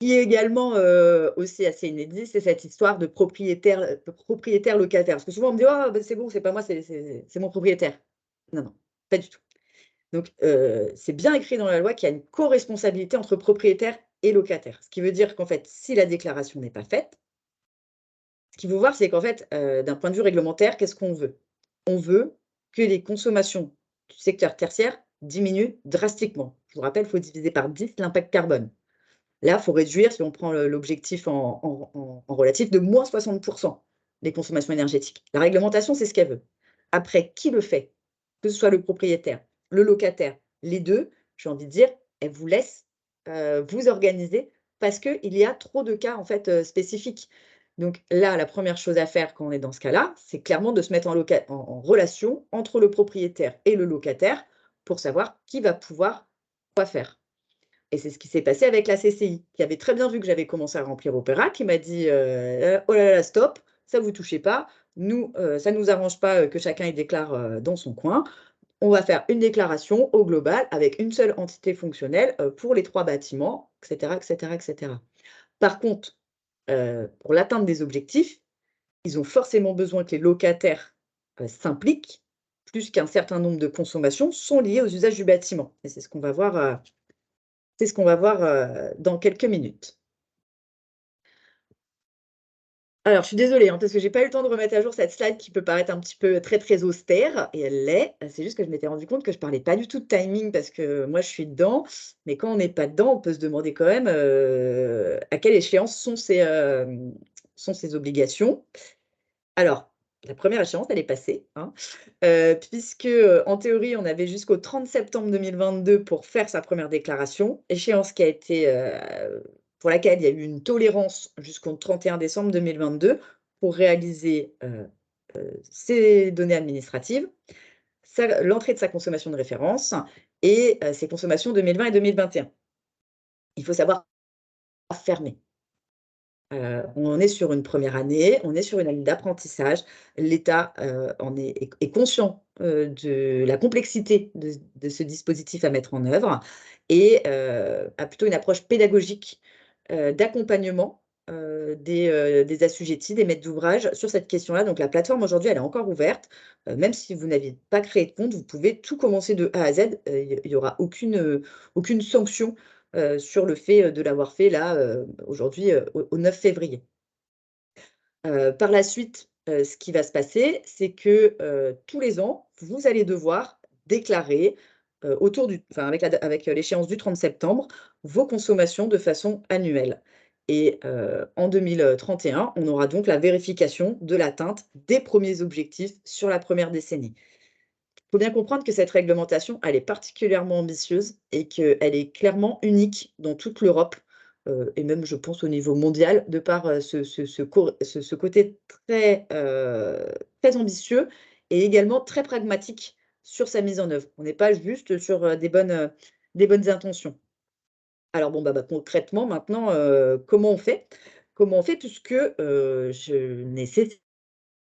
Ce qui est également, aussi assez inédit, c'est cette histoire de propriétaire-locataire. Parce que souvent on me dit: «Oh, bah, c'est bon, c'est pas moi, c'est mon propriétaire». Non, non, pas du tout. Donc, c'est bien écrit dans la loi qu'il y a une co-responsabilité entre propriétaire et locataire. Ce qui veut dire qu'en fait, si la déclaration n'est pas faite, ce qu'il faut voir, c'est qu'en fait, d'un point de vue réglementaire, qu'est-ce qu'on veut? On veut que les consommations du secteur tertiaire diminuent drastiquement. Je vous rappelle, il faut diviser par 10 l'impact carbone. Là, il faut réduire, si on prend l'objectif en relatif, de -60 des consommations énergétiques. La réglementation, c'est ce qu'elle veut. Après, qui le fait? Que ce soit le propriétaire, le locataire, les 2, j'ai envie de dire, elle vous laisse, vous organiser parce qu'il y a trop de cas, en fait, spécifiques. Donc là, la première chose à faire quand on est dans ce cas-là, c'est clairement de se mettre en relation entre le propriétaire et le locataire pour savoir qui va pouvoir quoi faire. Et c'est ce qui s'est passé avec la CCI, qui avait très bien vu que j'avais commencé à remplir Opéra, qui m'a dit: «Oh là là, stop, ça vous touchez pas. Nous, ça nous arrange pas, que chacun il déclare, dans son coin. On va faire une déclaration au global avec une seule entité fonctionnelle, pour les 3 bâtiments», et cetera, et cetera, et cetera. Par contre, pour l'atteinte des objectifs, ils ont forcément besoin que les locataires, s'impliquent, plus qu'un certain nombre de consommations sont liées aux usages du bâtiment et c'est ce qu'on va voir, dans quelques minutes. Alors, je suis désolée, hein, parce que j'ai pas eu le temps de remettre à jour cette slide qui peut paraître un petit peu très, très austère et elle l'est. C'est juste que je m'étais rendu compte que je parlais pas du tout de timing parce que moi je suis dedans, mais quand on n'est pas dedans, on peut se demander quand même, à quelle échéance sont ces obligations. Alors, la première échéance, elle est passée, hein, puisque, en théorie, on avait jusqu'au 30 septembre 2022 pour faire sa première déclaration. Échéance qui a été, pour laquelle il y a eu une tolérance jusqu'au 31 décembre 2022 pour réaliser, ses données administratives, l'entrée de sa consommation de référence et ses consommations 2020 et 2021. Il faut savoir fermer. On est sur une première année, on est sur une année d'apprentissage. L'État, en est conscient, de la complexité de ce dispositif à mettre en œuvre et a plutôt une approche pédagogique, d'accompagnement, des assujettis, des maîtres d'ouvrage sur cette question-là. Donc la plateforme aujourd'hui, elle est encore ouverte. Même si vous n'avez pas créé de compte, vous pouvez tout commencer de A à Z. Il y aura aucune sanction sur le fait, de l'avoir fait là, aujourd'hui, au 9 février. Par la suite, ce qui va se passer, c'est que, tous les ans, vous allez devoir déclarer, avec l'échéance du 30 septembre, vos consommations de façon annuelle. Et en 2031, on aura donc la vérification de l'atteinte des premiers objectifs sur la première décennie. Il faut bien comprendre que cette réglementation, elle est particulièrement ambitieuse et qu'elle est clairement unique dans toute l'Europe, et même, je pense, au niveau mondial, de par ce côté très ambitieux et également très pragmatique sur sa mise en œuvre. On n'est pas juste sur des bonnes intentions. Alors bon, concrètement maintenant, comment on fait? Comment on fait? Puisque je nécessite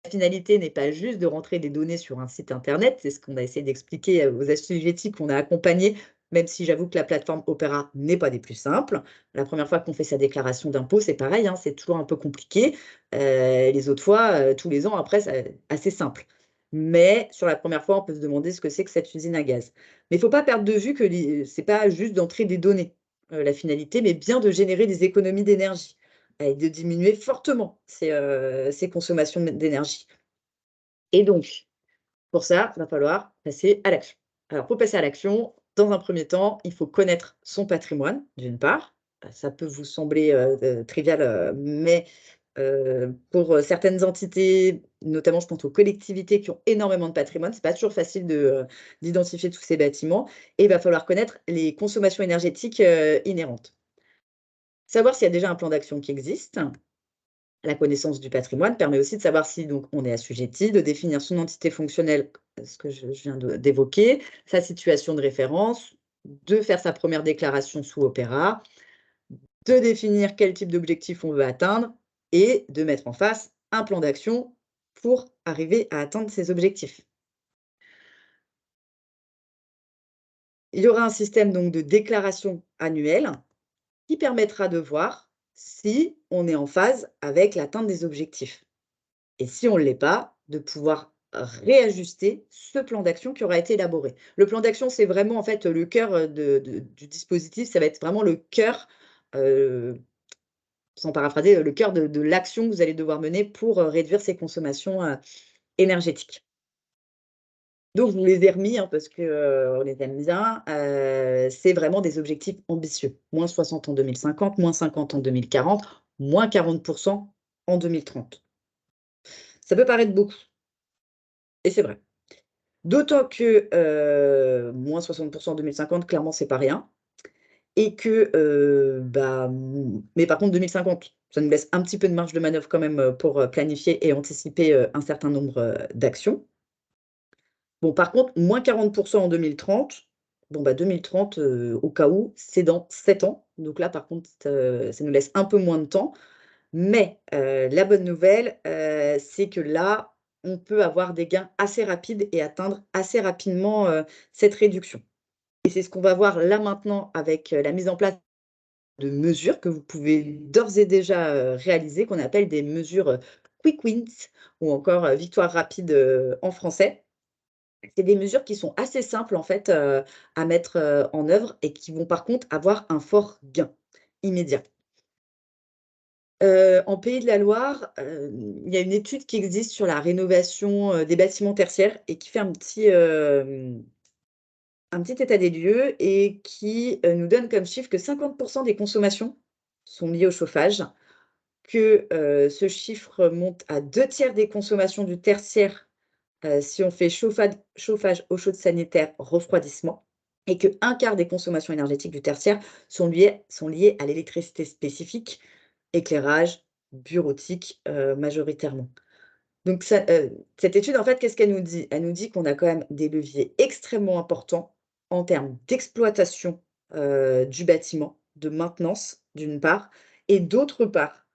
la finalité n'est pas juste de rentrer des données sur un site internet, c'est ce qu'on a essayé d'expliquer, aux assujettis qu'on a accompagnés, même si j'avoue que la plateforme Opera n'est pas des plus simples. La première fois qu'on fait sa déclaration d'impôt, c'est pareil, hein, c'est toujours un peu compliqué. Les autres fois, tous les ans après, c'est assez simple. Mais sur la première fois, on peut se demander ce que c'est que cette usine à gaz. Mais il ne faut pas perdre de vue que c'est pas juste d'entrer des données, la finalité, mais bien de générer des économies d'énergie et de diminuer fortement ces consommations d'énergie. Et donc, pour ça, il va falloir passer à l'action. Alors, pour passer à l'action, dans un premier temps, il faut connaître son patrimoine, d'une part. Ça peut vous sembler trivial, mais pour certaines entités, notamment je pense aux collectivités qui ont énormément de patrimoine, c'est pas toujours facile d'identifier tous ces bâtiments. Et il va falloir connaître les consommations énergétiques inhérentes. Savoir s'il y a déjà un plan d'action qui existe. La connaissance du patrimoine permet aussi de savoir si donc on est assujetti, de définir son entité fonctionnelle, ce que je viens d'évoquer, sa situation de référence, de faire sa première déclaration sous Opera, de définir quel type d'objectif on veut atteindre et de mettre en face un plan d'action pour arriver à atteindre ces objectifs. Il y aura un système donc de déclaration annuelle qui permettra de voir si on est en phase avec l'atteinte des objectifs. Et si on ne l'est pas, de pouvoir réajuster ce plan d'action qui aura été élaboré. Le plan d'action, c'est vraiment en fait le cœur, du dispositif, ça va être vraiment le cœur, heu, sans paraphraser, le cœur de l'action que vous allez devoir mener pour, réduire ces consommations, énergétiques. Donc je vous les ai remis, hein, parce que, on les aime bien, c'est vraiment des objectifs ambitieux. -60 en 2050, -50 en 2040, -40% en 2030. Ça peut paraître beaucoup et c'est vrai. D'autant que, -60 en 2050, clairement, c'est pas rien et que, mais par contre 2050, ça nous laisse un petit peu de marge de manœuvre quand même, pour, planifier et anticiper, un certain nombre, d'actions. Bon, par contre, -40% en 2030, 2030, au cas où, c'est dans 7 ans. Donc là, par contre, ça nous laisse un peu moins de temps. Mais, la bonne nouvelle, c'est que là, on peut avoir des gains assez rapides et atteindre assez rapidement, cette réduction. Et c'est ce qu'on va voir là maintenant avec, la mise en place de mesures que vous pouvez d'ores et déjà, réaliser, qu'on appelle des mesures, quick wins ou encore, victoires rapides, en français. C'est des mesures qui sont assez simples en fait, à mettre, en œuvre et qui vont par contre avoir un fort gain immédiat. En Pays de la Loire, il y a une étude qui existe sur la rénovation, des bâtiments tertiaires et qui fait un petit état des lieux et qui, nous donne comme chiffre que 50 des consommations sont liées au chauffage, que, ce chiffre monte à 2 tiers des consommations du tertiaire, si on fait chauffage, eau chaude sanitaire, refroidissement et que 1/4 des consommations énergétiques du tertiaire sont liées à l'électricité spécifique, éclairage, bureautique, majoritairement. Donc cette étude, en fait, qu'est-ce qu'elle nous dit? Elle nous dit qu'on a quand même des leviers extrêmement importants en termes d'exploitation, du bâtiment, de maintenance, d'une part et d'autre part,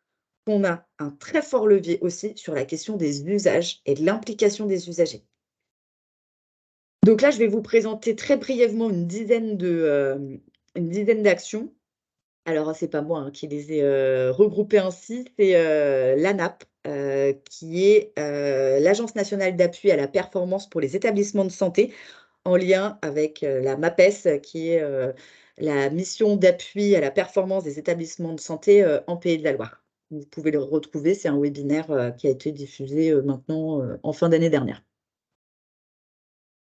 qu'on a un très fort levier aussi sur la question des usages et de l'implication des usagers. Donc là, je vais vous présenter très brièvement une dizaine d'actions. Alors, c'est pas moi, hein, qui les ai, regroupées ainsi, c'est, l'ANAP, qui est, l'Agence nationale d'appui à la performance pour les établissements de santé, en lien avec, la MAPES, qui est, la mission d'appui à la performance des établissements de santé, en Pays de la Loire. Vous pouvez le retrouver, c'est un webinaire, qui a été diffusé, maintenant, en fin d'année dernière.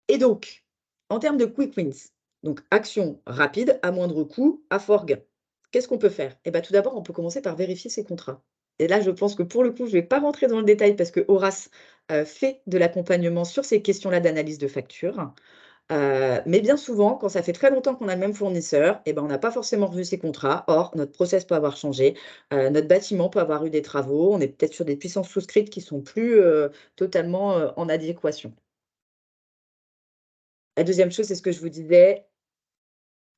Et donc En termes de quick wins, donc action rapide, à moindre coût, à fort gain. Qu'est-ce qu'on peut faire? Eh ben, tout d'abord, on peut commencer par vérifier ses contrats. Et là, je pense que pour le coup, je ne vais pas rentrer dans le détail parce que Horace fait de l'accompagnement sur ces questions-là d'analyse de facture. Mais bien souvent, quand ça fait très longtemps qu'on a le même fournisseur, eh ben, on n'a pas forcément revu ses contrats. Or, notre process peut avoir changé, notre bâtiment peut avoir eu des travaux, on est peut-être sur des puissances souscrites qui sont plus totalement en adéquation. La deuxième chose, c'est ce que je vous disais,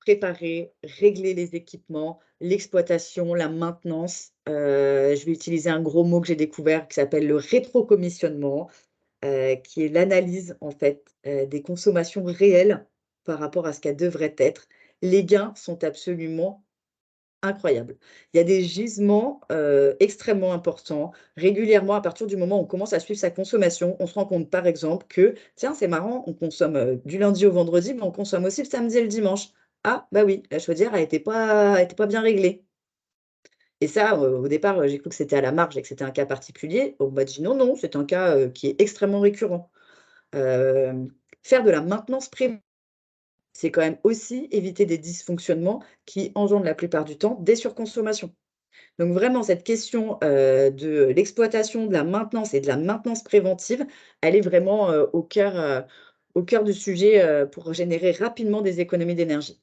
préparer, régler les équipements, l'exploitation, la maintenance. Je vais utiliser un gros mot que j'ai découvert qui s'appelle le rétrocommissionnement, qui est l'analyse en fait, des consommations réelles par rapport à ce qu'elles devraient être. Les gains sont absolument incroyables. Il y a des gisements, extrêmement importants. Régulièrement, à partir du moment où on commence à suivre sa consommation, on se rend compte par exemple que: «Tiens, c'est marrant, on consomme, du lundi au vendredi, mais on consomme aussi le samedi et le dimanche. Ah, bah oui, la chaudière elle était pas bien réglée». Et ça, au départ, j'ai cru que c'était à la marge et que c'était un cas particulier. On m'a dit: «Non, non, c'est un cas, qui est extrêmement récurrent». Hem, Faire de la maintenance préventive, c'est quand même aussi éviter des dysfonctionnements qui engendrent la plupart du temps des surconsommations. Donc vraiment cette question, de l'exploitation, de la maintenance et de la maintenance préventive, elle est vraiment, au cœur du sujet, pour générer rapidement des économies d'énergie.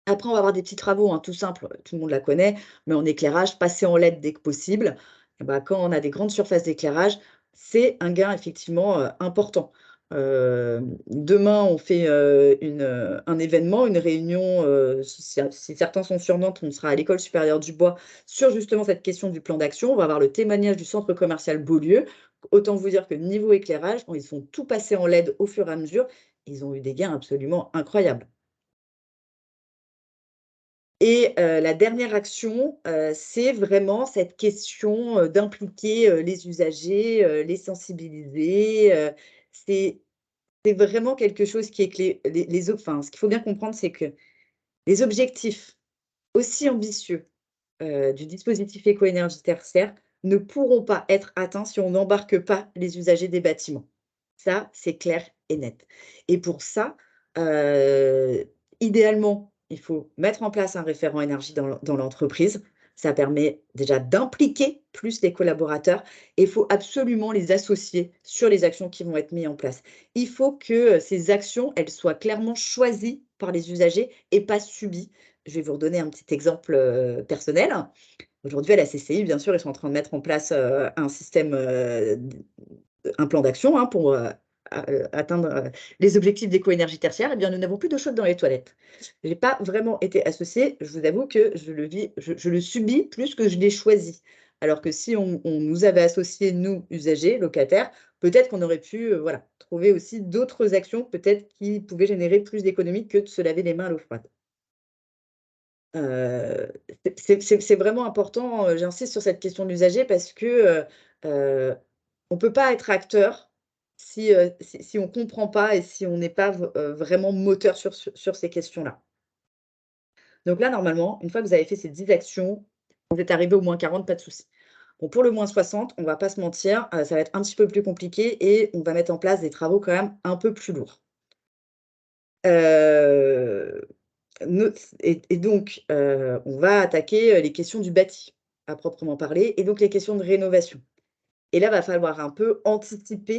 Après, on va avoir des petits travaux, hein, tout simples, tout le monde la connaît, mais en éclairage, passer en LED dès que possible. Et bah, quand on a des grandes surfaces d'éclairage, c'est un gain effectivement, important. Demain, on fait, un événement, une réunion, si certains sont sur Nantes, on sera à l'École supérieure du bois sur justement cette question du plan d'action. On va avoir le témoignage du centre commercial Beaulieu. Autant vous dire que niveau éclairage, quand ils font tout passer en LED au fur et à mesure, ils ont eu des gains absolument incroyables. Et la dernière action, c'est vraiment cette question, d'impliquer, les usagers, les sensibiliser, c'est c'est vraiment quelque chose qui est clé. Ce qu'il faut bien comprendre, c'est que les objectifs aussi ambitieux, du dispositif éco-énergie tertiaire ne pourront pas être atteints si on n'embarque pas les usagers des bâtiments. Ça, c'est clair et net. Et pour ça, heu, idéalement, il faut mettre en place un référent énergie dans l'entreprise. Ça permet déjà d'impliquer plus les collaborateurs et il faut absolument les associer sur les actions qui vont être mises en place. Il faut que, ces actions, elles soient clairement choisies par les usagers et pas subies. Je vais vous redonner un petit exemple, personnel. Aujourd'hui, à la CCI, bien sûr, ils sont en train de mettre en place, un système, un plan d'action, hein, pour, atteindre, les objectifs d'éco-énergie tertiaire. Eh bien, nous n'avons plus d'eau chaude dans les toilettes. Je n'ai pas vraiment été associée, je vous avoue que je le subis plus que je l'ai choisi. Alors que si on nous avait associés, nous, usagers, locataires, peut-être qu'on aurait pu, voilà, trouver aussi d'autres actions, peut-être qui pouvaient générer plus d'économies que de se laver les mains à l'eau froide. C'est vraiment important, j'insiste sur cette question de l'usager parce que, on peut pas être acteur si on comprend pas et si on n'est pas vraiment moteur sur ces questions-là. Donc là, normalement, une fois que vous avez fait ces 10 actions, vous êtes arrivé au moins 40, pas de souci. Bon, pour le moins 60, on va pas se mentir, ça va être un petit peu plus compliqué et on va mettre en place des travaux quand même un peu plus lourds. Heu Not et donc, on va attaquer, les questions du bâti, à proprement parler et donc les questions de rénovation. Et là, va falloir un peu anticiper,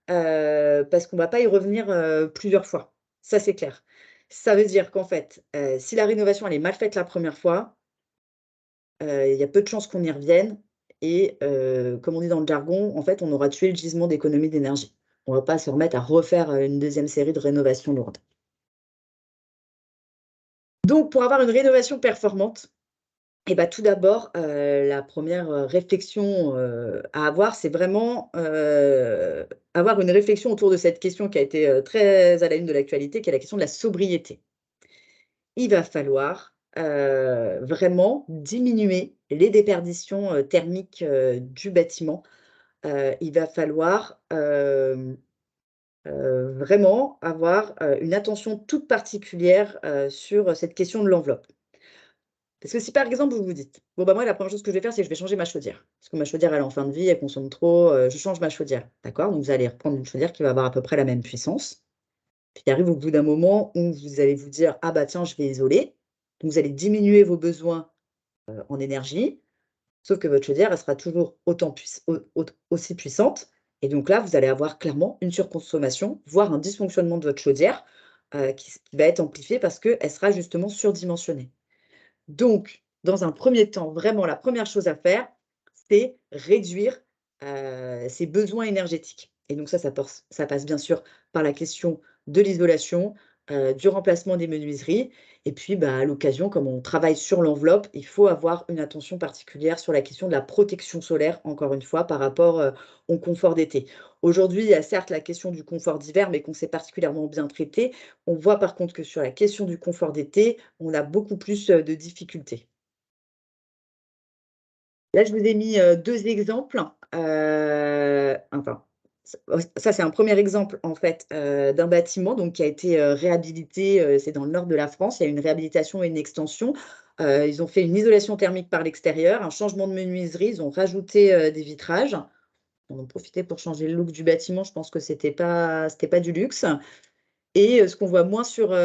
parce qu'on va pas y revenir, plusieurs fois. Ça, c'est clair. Ça veut dire qu'en fait, si la rénovation, elle est mal faite la première fois, il y a peu de chances qu'on y revienne et comme on dit dans le jargon, en fait, on aura tué le gisement d'économie d'énergie. On va pas se remettre à refaire, une deuxième série de rénovations lourdes. Donc pour avoir une rénovation performante, et bah, tout d'abord, la première re réflexion, à avoir, c'est vraiment, avoir une réflexion autour de cette question qui a été, très à la une de l'actualité, qui est la question de la sobriété. Il va falloir, vraiment diminuer les déperditions, thermiques, du bâtiment. Il va falloir, vraiment avoir, une attention toute particulière, sur cette question de l'enveloppe. Parce que si par exemple vous vous dites: «Bon bah moi la première chose que je vais faire, c'est que je vais changer ma chaudière. Parce que ma chaudière elle est en fin de vie, elle consomme trop, je change ma chaudière». D'accord? Donc vous allez reprendre une chaudière qui va avoir à peu près la même puissance. Puis il arrive au bout d'un moment où vous allez vous dire: «Ah bah tiens, je vais isoler». Donc vous allez diminuer vos besoins, en énergie, sauf que votre chaudière, elle sera toujours autant aussi puissante et donc là, vous allez avoir clairement une surconsommation, voire un dysfonctionnement de votre chaudière, qui va être amplifié parce qu'elle sera justement surdimensionnée. Donc, dans un premier temps, vraiment la première chose à faire, c'est réduire, ses besoins énergétiques et donc ça passe bien sûr par la question de l'isolation, du remplacement des menuiseries et puis, bah, à l'occasion, comme on travaille sur l'enveloppe, il faut avoir une attention particulière sur la question de la protection solaire, encore une fois, par rapport, au confort d'été. Aujourd'hui, il y a certes la question du confort d'hiver, mais qu'on sait particulièrement bien traiter. On voit par contre que sur la question du confort d'été, on a beaucoup plus, de difficultés. Là, je vous ai mis, 2 exemples, enfin, ça c'est un premier exemple en fait, d'un bâtiment donc qui a été, réhabilité, c'est dans le nord de la France. Il y a une réhabilitation et une extension. Ils ont fait une isolation thermique par l'extérieur, un changement de menuiserie, ils ont rajouté, des vitrages. On en profité pour changer le look du bâtiment, je pense que c'était pas du luxe et ce qu'on voit moins sur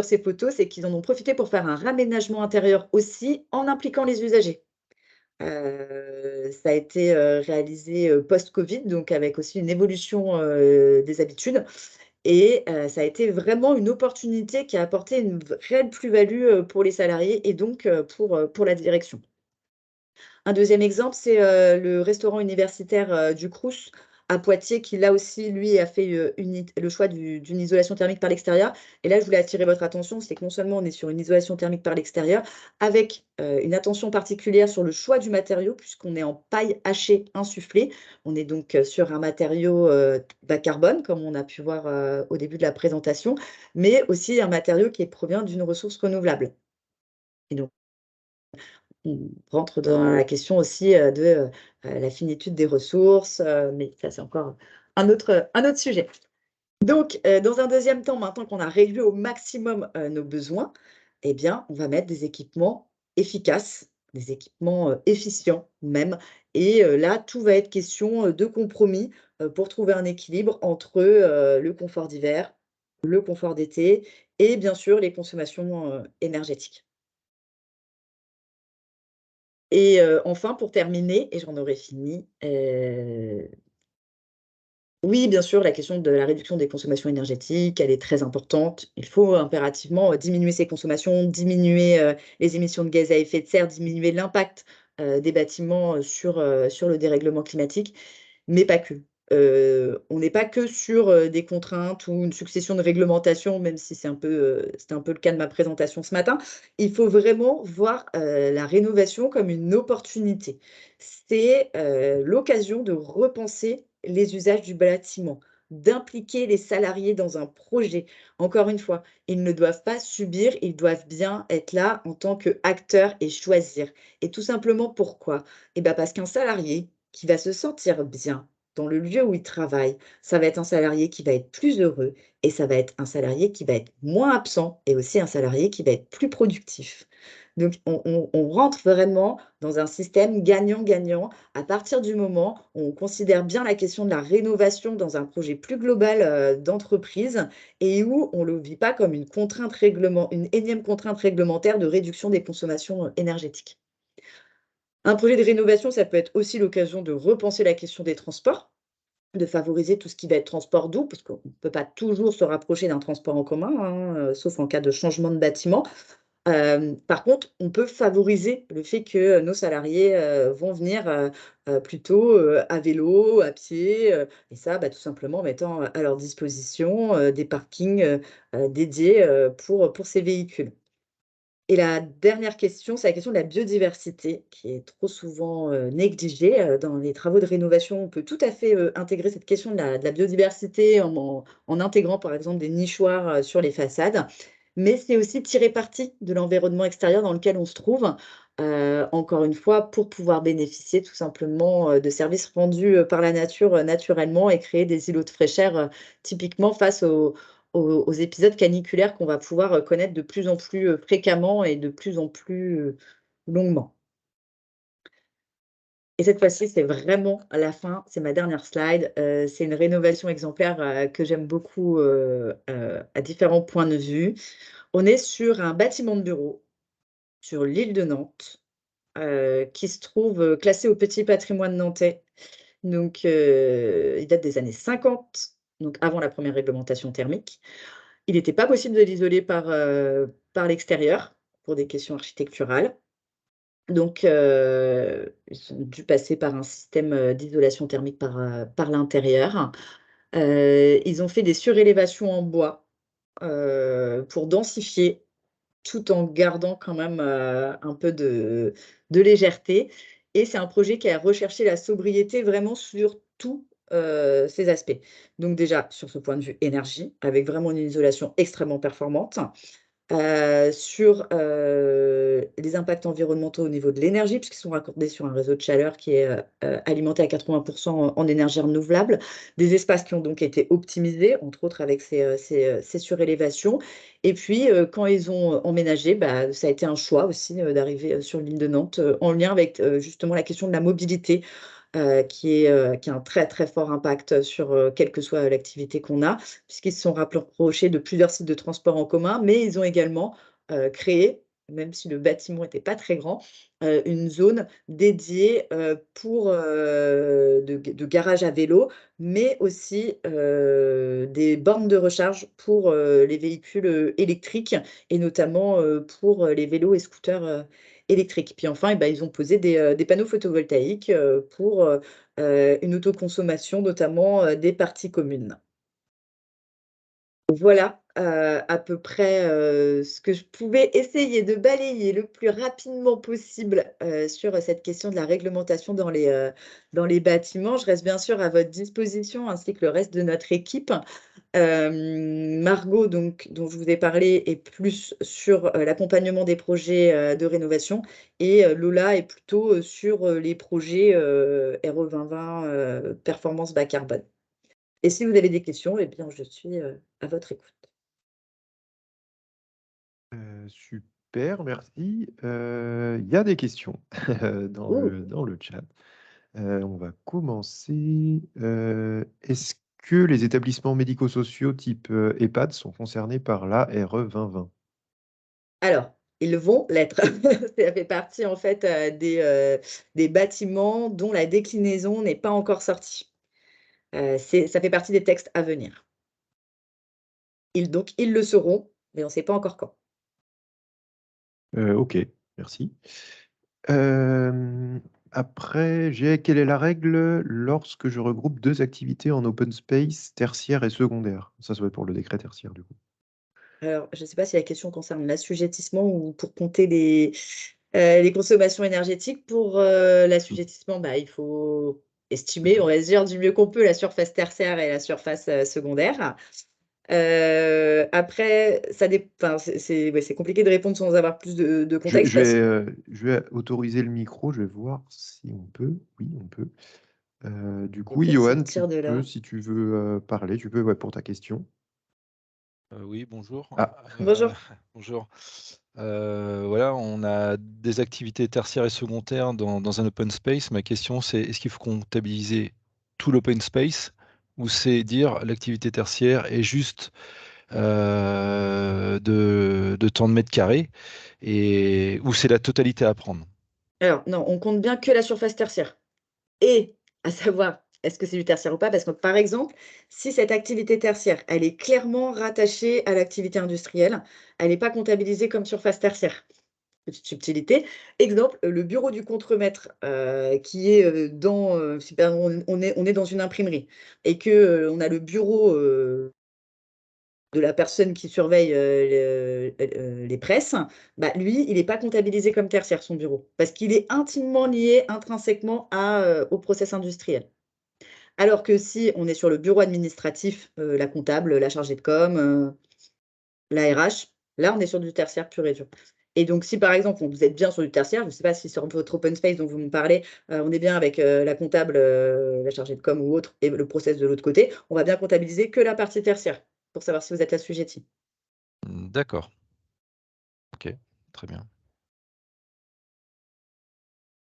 ces photos, c'est qu'ils en ont profité pour faire un raménagement intérieur aussi en impliquant les usagers. Ça a été, réalisé, post-Covid, donc avec aussi une évolution, des habitudes et ça a été vraiment une opportunité qui a apporté une réelle plus-value, pour les salariés et donc pour la direction. Un deuxième exemple, c'est, le restaurant universitaire, du Crous à Poitiers qui là aussi, lui, a fait, le choix d'une isolation thermique par l'extérieur et là, je voulais attirer votre attention, c'est que non seulement on est sur une isolation thermique par l'extérieur avec, une attention particulière sur le choix du matériau puisqu'on est en paille hachée insufflée. On est donc, sur un matériau, bas carbone comme on a pu voir, au début de la présentation, mais aussi un matériau qui provient d'une ressource renouvelable et donc on rentre dans la question aussi, la finitude des ressources, mais ça, c'est encore un autre sujet. Donc, dans un deuxième temps, maintenant qu'on a réduit au maximum, nos besoins, eh bien, on va mettre des équipements efficaces, des équipements, efficients même et là, tout va être question, de compromis, pour trouver un équilibre entre, le confort d'hiver, le confort d'été et bien sûr les consommations, énergétiques. Et enfin pour terminer et j'en aurai fini, oui bien sûr la question de la réduction des consommations énergétiques, elle est très importante. Il faut impérativement, diminuer ses consommations, diminuer, les émissions de gaz à effet de serre, diminuer l'impact, des bâtiments, sur le dérèglement climatique. Mais pas que. On n'est pas que sur, des contraintes ou une succession de réglementations, même si c'était un peu le cas de ma présentation ce matin. Il faut vraiment voir, la rénovation comme une opportunité. C'est, l'occasion de repenser les usages du bâtiment, d'impliquer les salariés dans un projet. Encore une fois, ils ne doivent pas subir, ils doivent bien être là en tant qu'acteurs et choisir. Et tout simplement pourquoi? Et bah, parce qu'un salarié qui va se sentir bien dans le lieu où il travaille, ça va être un salarié qui va être plus heureux et ça va être un salarié qui va être moins absent et aussi un salarié qui va être plus productif. Donc on rentre vraiment dans un système gagnant-gagnant à partir du moment où on considère bien la question de la rénovation dans un projet plus global, d'entreprise et où on ne le vit pas comme une énième contrainte réglementaire de réduction des consommations, énergétiques. Un projet de rénovation, ça peut être aussi l'occasion de repenser la question des transports, de favoriser tout ce qui va être transport doux, parce qu'on ne peut pas toujours se rapprocher d'un transport en commun, hein, sauf en cas de changement de bâtiment. Par contre, on peut favoriser le fait que nos salariés, vont venir, plutôt, à vélo, à pied, et ça, bah, tout simplement en mettant à leur disposition, des parkings, dédiés, pour ces véhicules. Et la dernière question, c'est la question de la biodiversité qui est trop souvent, négligée, dans les travaux de rénovation. On peut tout à fait, intégrer cette question de la biodiversité en intégrant, par exemple, des nichoirs, sur les façades. Mais c'est aussi tirer parti de l'environnement extérieur dans lequel on se trouve, encore une fois, pour pouvoir bénéficier tout simplement, de services rendus, par la nature, naturellement et créer des îlots de fraîcheur, typiquement face aux épisodes caniculaires qu'on va pouvoir, connaître de plus en plus, fréquemment et de plus en plus, longuement. Et cette fois-ci, c'est vraiment à la fin, c'est ma dernière slide. C'est une rénovation exemplaire que j'aime beaucoup à différents points de vue. On est sur un bâtiment de bureau sur l'île de Nantes qui se trouve classé au petit patrimoine nantais. Donc, il date des années 50, donc avant la première réglementation thermique. Il n'était pas possible de l'isoler par l'extérieur pour des questions architecturales. Donc, ils ont dû passer par un système d'isolation thermique par l'intérieur. Ils ont fait des surélévations en bois pour densifier tout en gardant quand même un peu de légèreté. Et c'est un projet qui a recherché la sobriété vraiment sur tous ces aspects. Donc déjà, sur ce point de vue énergie, avec vraiment une isolation extrêmement performante. Sur les impacts environnementaux au niveau de l'énergie, puisqu'ils sont raccordés sur un réseau de chaleur qui est alimenté à 80% en énergie renouvelable. Des espaces qui ont donc été optimisés, entre autres avec ces surélévations. Et puis, quand ils ont emménagé, bah, ça a été un choix aussi d'arriver sur l'île de Nantes, en lien avec justement la question de la mobilité qui a un très très fort impact sur quelle que soit l'activité qu'on a, puisqu'ils se sont rapprochés de plusieurs sites de transport en commun, mais ils ont également créé, même si le bâtiment n'était pas très grand, une zone dédiée pour de garage à vélo, mais aussi des bornes de recharge pour les véhicules électriques et notamment pour les vélos et scooters électriques. Puis enfin, eh ben, ils ont posé des panneaux photovoltaïques pour une autoconsommation, notamment des parties communes. Voilà, à peu près, ce que je pouvais essayer de balayer le plus rapidement possible, sur cette question de la réglementation dans les bâtiments. Je reste bien sûr à votre disposition ainsi que le reste de notre équipe. Margot donc dont je vous ai parlé est plus sur, l'accompagnement des projets, de rénovation et Lola est plutôt, sur, les projets, RE 2020, performance bas carbone. Et si vous avez des questions, eh bien je suis, à votre écoute. Super, merci. Il y a des questions dans Ouh! le chat. On va commencer. Est-ce que les établissements médico-sociaux type EHPAD sont concernés par la RE 2020? Alors, ils vont l'être. Ça fait partie en fait, des bâtiments dont la déclinaison n'est pas encore sortie. Ça fait partie des textes à venir. Ils le seront, mais on ne sait pas encore quand. Ok, merci. Après, quelle est la règle lorsque je regroupe deux activités en open space tertiaire et secondaire? Ça va être pour le décret tertiaire, du coup. Alors, je ne sais pas si la question concerne l'assujettissement ou pour compter les consommations énergétiques. Pour, Mm. l'assujettissement, bah, il faut estimer, on va dire, du mieux qu'on peut la surface tertiaire et la surface, secondaire. Après, enfin, ouais, c'est compliqué de répondre sans avoir plus de Je, contexte je parce vais, que je vais autoriser le micro, je vais voir si on peut. Oui, on peut. Du je vais coup, peut-être Johan, tu sortir de peux, là. si tu veux parler, tu peux, ouais, pour ta question. Oui, bonjour. Ah, Bonjour. Bonjour. Voilà, on a des activités tertiaires et secondaires dans un open space. Ma question, c'est est-ce qu'il faut comptabiliser tout l'open space ou c'est dire l'activité tertiaire est juste de temps de mètres carrés et ou c'est la totalité à prendre? Alors non, on compte bien que la surface tertiaire et à savoir, est-ce que c'est du tertiaire ou pas? Parce que, par exemple, si cette activité tertiaire, elle est clairement rattachée à l'activité industrielle, elle n'est pas comptabilisée comme surface tertiaire. Petite subtilité. Exemple, le bureau du contremaître, qui est, si par exemple on est dans une imprimerie et que, on a le bureau, de la personne qui surveille, les presses, bah, lui, il n'est pas comptabilisé comme tertiaire, son bureau, parce qu'il est intimement lié intrinsèquement au process industriel. Alors que si on est sur le bureau administratif, la comptable, la chargée de com, la RH, là, on est sur du tertiaire pur et dur. Et donc si, par exemple, vous êtes bien sur du tertiaire, je ne sais pas si sur votre open space dont vous me parlez, on est bien avec, la comptable, la chargée de com ou autre et le process de l'autre côté, on va bien comptabiliser que la partie tertiaire pour savoir si vous êtes assujetti D'accord. Ok, très bien.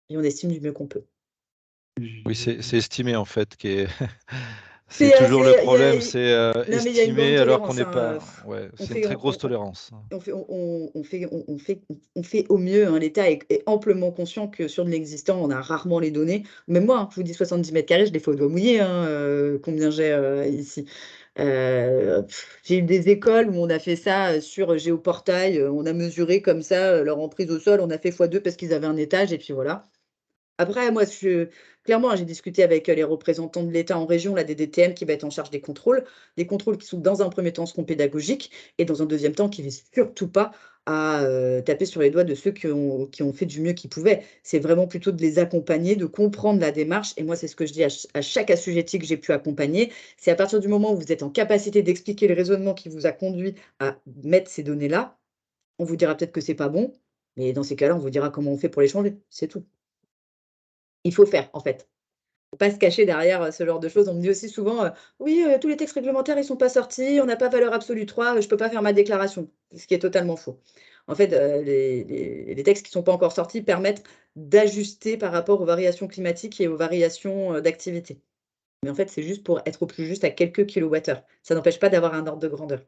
et on estime du mieux qu'on peut. Oui, c'est estimé en fait, c'est C'est, toujours le il y a problème, c'est non, mais il y a une estimer grande alors qu'on tolérance, n'est hein, pas. Ouais, on c'est une fait très grosse tolérance. on fait au mieux, hein. L'État est amplement conscient que sur de l'existant, on a rarement les données. Même moi, hein, je vous dis 70 mètres carrés, je les fais au doigt mouillé, hein, combien j'ai ici. J'ai eu des écoles où on a fait ça sur Géoportail, on a mesuré comme ça leur emprise au sol, on a fait x2 parce qu'ils avaient un étage, et puis voilà. Après, moi, clairement, hein, j'ai discuté avec les représentants de l'État en région, la DDTM, qui va être en charge des contrôles qui sont dans un premier temps seront pédagogiques et dans un deuxième temps qui ne visent surtout pas à taper sur les doigts de ceux qui ont fait du mieux qu'ils pouvaient. C'est vraiment plutôt de les accompagner, de comprendre la démarche. Et moi, c'est ce que je dis à chaque assujetti que j'ai pu accompagner. C'est à partir du moment où vous êtes en capacité d'expliquer le raisonnement qui vous a conduit à mettre ces données-là, on vous dira peut-être que c'est pas bon, mais dans ces cas-là, on vous dira comment on fait pour les changer. C'est tout. Il faut faire, en fait. Faut pas se cacher derrière ce genre de choses. On me dit aussi souvent, oui, tous les textes réglementaires, ils sont pas sortis, on n'a pas valeur absolue 3, je peux pas faire ma déclaration. Ce qui est totalement faux. En fait, les textes qui sont pas encore sortis permettent d'ajuster par rapport aux variations climatiques et aux variations d'activité. Mais en fait, c'est juste pour être au plus juste à quelques kilowattheures. Ça n'empêche pas d'avoir un ordre de grandeur.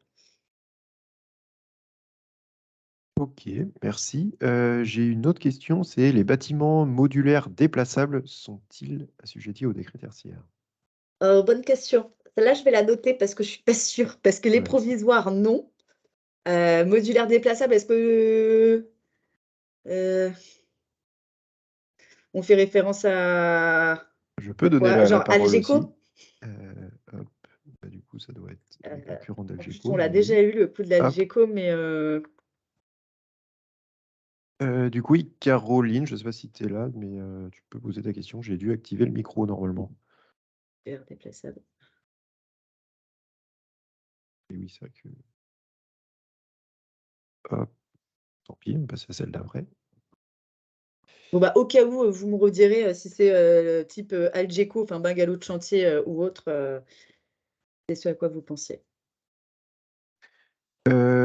Ok, merci. J'ai une autre question, c'est les bâtiments modulaires déplaçables sont-ils assujettis au décret tertiaire? Bonne question. Celle-là, je vais la noter parce que je suis pas sûre. Parce que les Ouais, provisoires, non. Modulaire déplaçable, est-ce que on fait référence je peux à donner quoi? la Genre parole aussi. Algeco? Hop, bah, du coup, ça doit être les Euh, concurrents En plus, d'Algeco, on l'a mais oui. déjà eu le coup de Hop. l'Algeco, mais Du coup, oui, Caroline, je ne sais pas si tu es là, mais tu peux poser ta question. J'ai dû activer le micro normalement. déplaçable. Et oui, c'est vrai que. Hop, tant pis, on passe à celle d'après. Bon, bah, au cas où, vous me redirez si c'est type Algeco, enfin bungalow de chantier ou autre, c'est ce à quoi vous pensiez.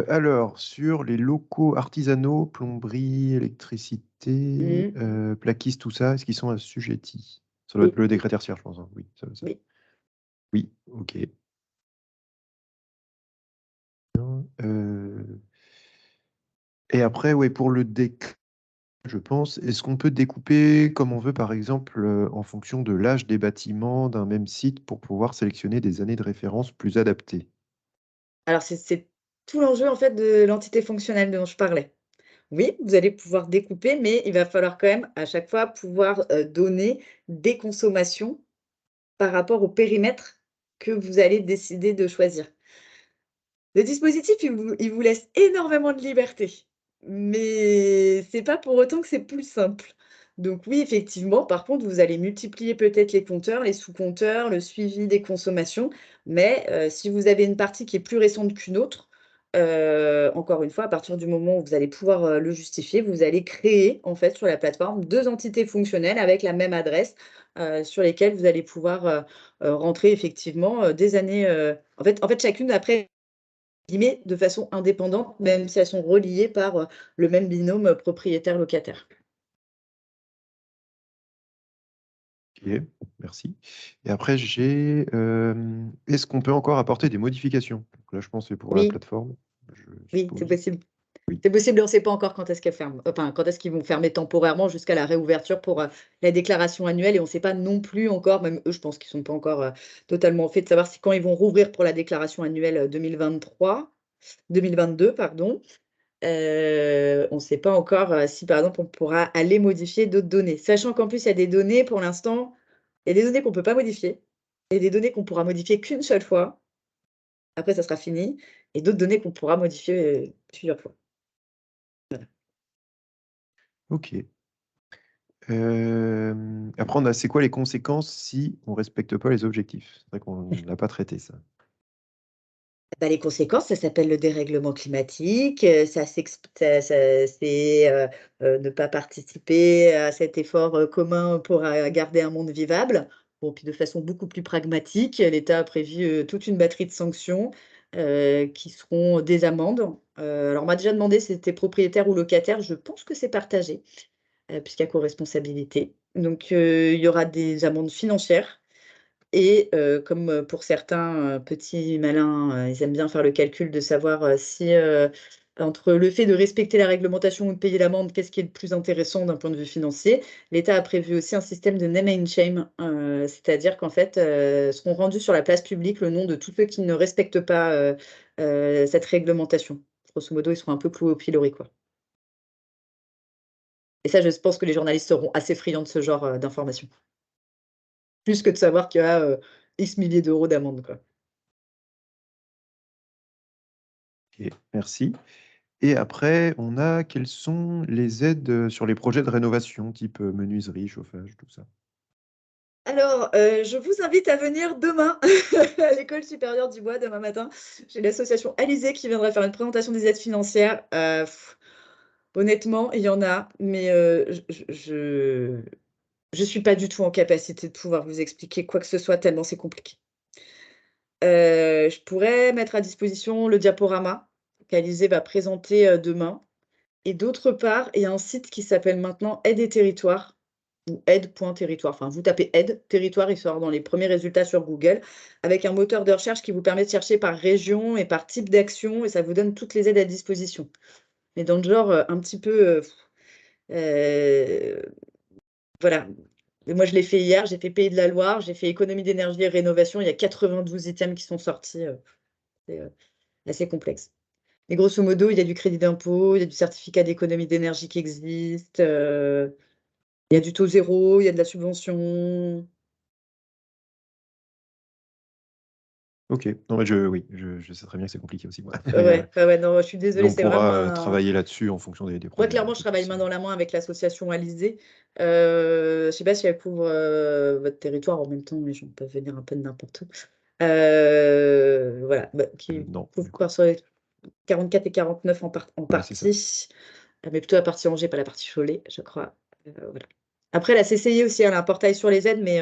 Alors, sur les locaux artisanaux, plomberie, électricité, Mhm. plaquistes, tout ça, est-ce qu'ils sont assujettis? Ça doit être Oui, le décret tertiaire, je pense, hein. Oui, oui. oui, ok. Euh, Et après, ouais, pour le décret, je pense, est-ce qu'on peut découper comme on veut, par exemple, en fonction de l'âge des bâtiments d'un même site pour pouvoir sélectionner des années de référence plus adaptées? Alors, c'est tout l'enjeu en fait de l'entité fonctionnelle dont je parlais. Oui, vous allez pouvoir découper, mais il va falloir quand même à chaque fois pouvoir donner des consommations par rapport au périmètre que vous allez décider de choisir. Le dispositif, il vous laisse énormément de liberté, mais c'est pas pour autant que c'est plus simple. Donc oui, effectivement, par contre, vous allez multiplier peut-être les compteurs, les sous-compteurs, le suivi des consommations, mais si vous avez une partie qui est plus récente qu'une autre, encore une fois, à partir du moment où vous allez pouvoir, le justifier, vous allez créer, en fait, sur la plateforme, 2 entités fonctionnelles avec la même adresse, sur lesquelles vous allez pouvoir, rentrer effectivement, des années, en fait, chacune après guillemets, de façon indépendante, même si elles sont reliées par, le même binôme, propriétaire-locataire. Ok, merci. Et après, est-ce qu'on peut encore apporter des modifications? Donc là, je pense que c'est pour la Oui, plateforme, je oui, c'est suppose. possible. Oui. C'est possible, on ne sait pas encore quand est-ce qu'elles ferment, enfin, quand est-ce qu'ils vont fermer temporairement jusqu'à la réouverture pour, la déclaration annuelle, et on ne sait pas non plus encore, même eux, je pense qu'ils ne sont pas encore, totalement au fait de savoir si quand ils vont rouvrir pour la déclaration annuelle, 2022, pardon. On ne sait pas encore, si par exemple on pourra aller modifier d'autres données. Sachant qu'en plus il y a des données pour l'instant, il y a des données qu'on ne peut pas modifier et des données qu'on pourra modifier qu'une seule fois, après ça sera fini, et d'autres données qu'on pourra modifier, plusieurs fois. Ok. Après, c'est quoi les conséquences si on ne respecte pas les objectifs? C'est vrai qu'on n'a pas traité ça. Bah, les conséquences, ça s'appelle le dérèglement climatique, ça c'est, ne pas participer à cet effort, commun pour, garder un monde vivable. Bon, puis de façon beaucoup plus pragmatique, l'État a prévu, toute une batterie de sanctions, qui seront des amendes. Alors on m'a déjà demandé si c'était propriétaire ou locataire, je pense que c'est partagé, puisqu'il y a co-responsabilité. Donc, il y aura des amendes financières et comme pour certains petits malins, ils aiment bien faire le calcul de savoir si entre le fait de respecter la réglementation ou de payer l'amende, qu'est-ce qui est le plus intéressant d'un point de vue financier. L'État a prévu aussi un système de name and shame, c'est-à-dire qu'en fait, seront rendus sur la place publique le nom de tous ceux qui ne respectent pas cette réglementation. Grosso modo, ils seront un peu cloués au pilori, quoi. Et ça, je pense que les journalistes seront assez friands de ce genre d'informations. Plus que de savoir qu'il y a X milliers d'euros d'amende, quoi. Ok, merci. Et après, on a quelles sont les aides sur les projets de rénovation, type menuiserie, chauffage, tout ça? Alors, je vous invite à venir demain à l'École supérieure du bois, demain matin. J'ai l'association Alizé qui viendra faire une présentation des aides financières. Honnêtement, il y en a, mais je suis pas du tout en capacité de pouvoir vous expliquer quoi que ce soit tellement c'est compliqué. Je pourrais mettre à disposition le diaporama qu'Alizé va présenter, demain. Et d'autre part, il y a un site qui s'appelle maintenant Aide et Territoire ou aide.territoire. Enfin, vous tapez aide, territoire, il sort dans les premiers résultats sur Google, avec un moteur de recherche qui vous permet de chercher par région et par type d'action, et ça vous donne toutes les aides à disposition. Mais dans le genre, un petit peu, voilà. Et moi, je l'ai fait hier, j'ai fait Pays de la Loire, j'ai fait économie d'énergie et rénovation, il y a 92 items qui sont sortis, c'est assez complexe. Mais grosso modo, il y a du crédit d'impôt, il y a du certificat d'économie d'énergie qui existe, il y a du taux zéro, il y a de la subvention. Ok, non, mais oui, je sais très bien que c'est compliqué aussi, moi. Ouais, non, je suis Mais désolée, on c'est vraiment pourra travailler là-dessus en fonction des Moi, projets, clairement, je pas de travaille souci. main dans la main avec l'association Alizé. Je sais pas si elle couvre votre territoire en même temps, les gens peuvent venir un peu de n'importe où. Voilà, qui Non, couvre du coup. quoi sur les 44 et 49 en Ouais, c'est ça. partie, mais plutôt la partie Angers, pas la partie Cholet, je crois. Voilà. Après, la CCI aussi, elle a un portail sur les aides, mais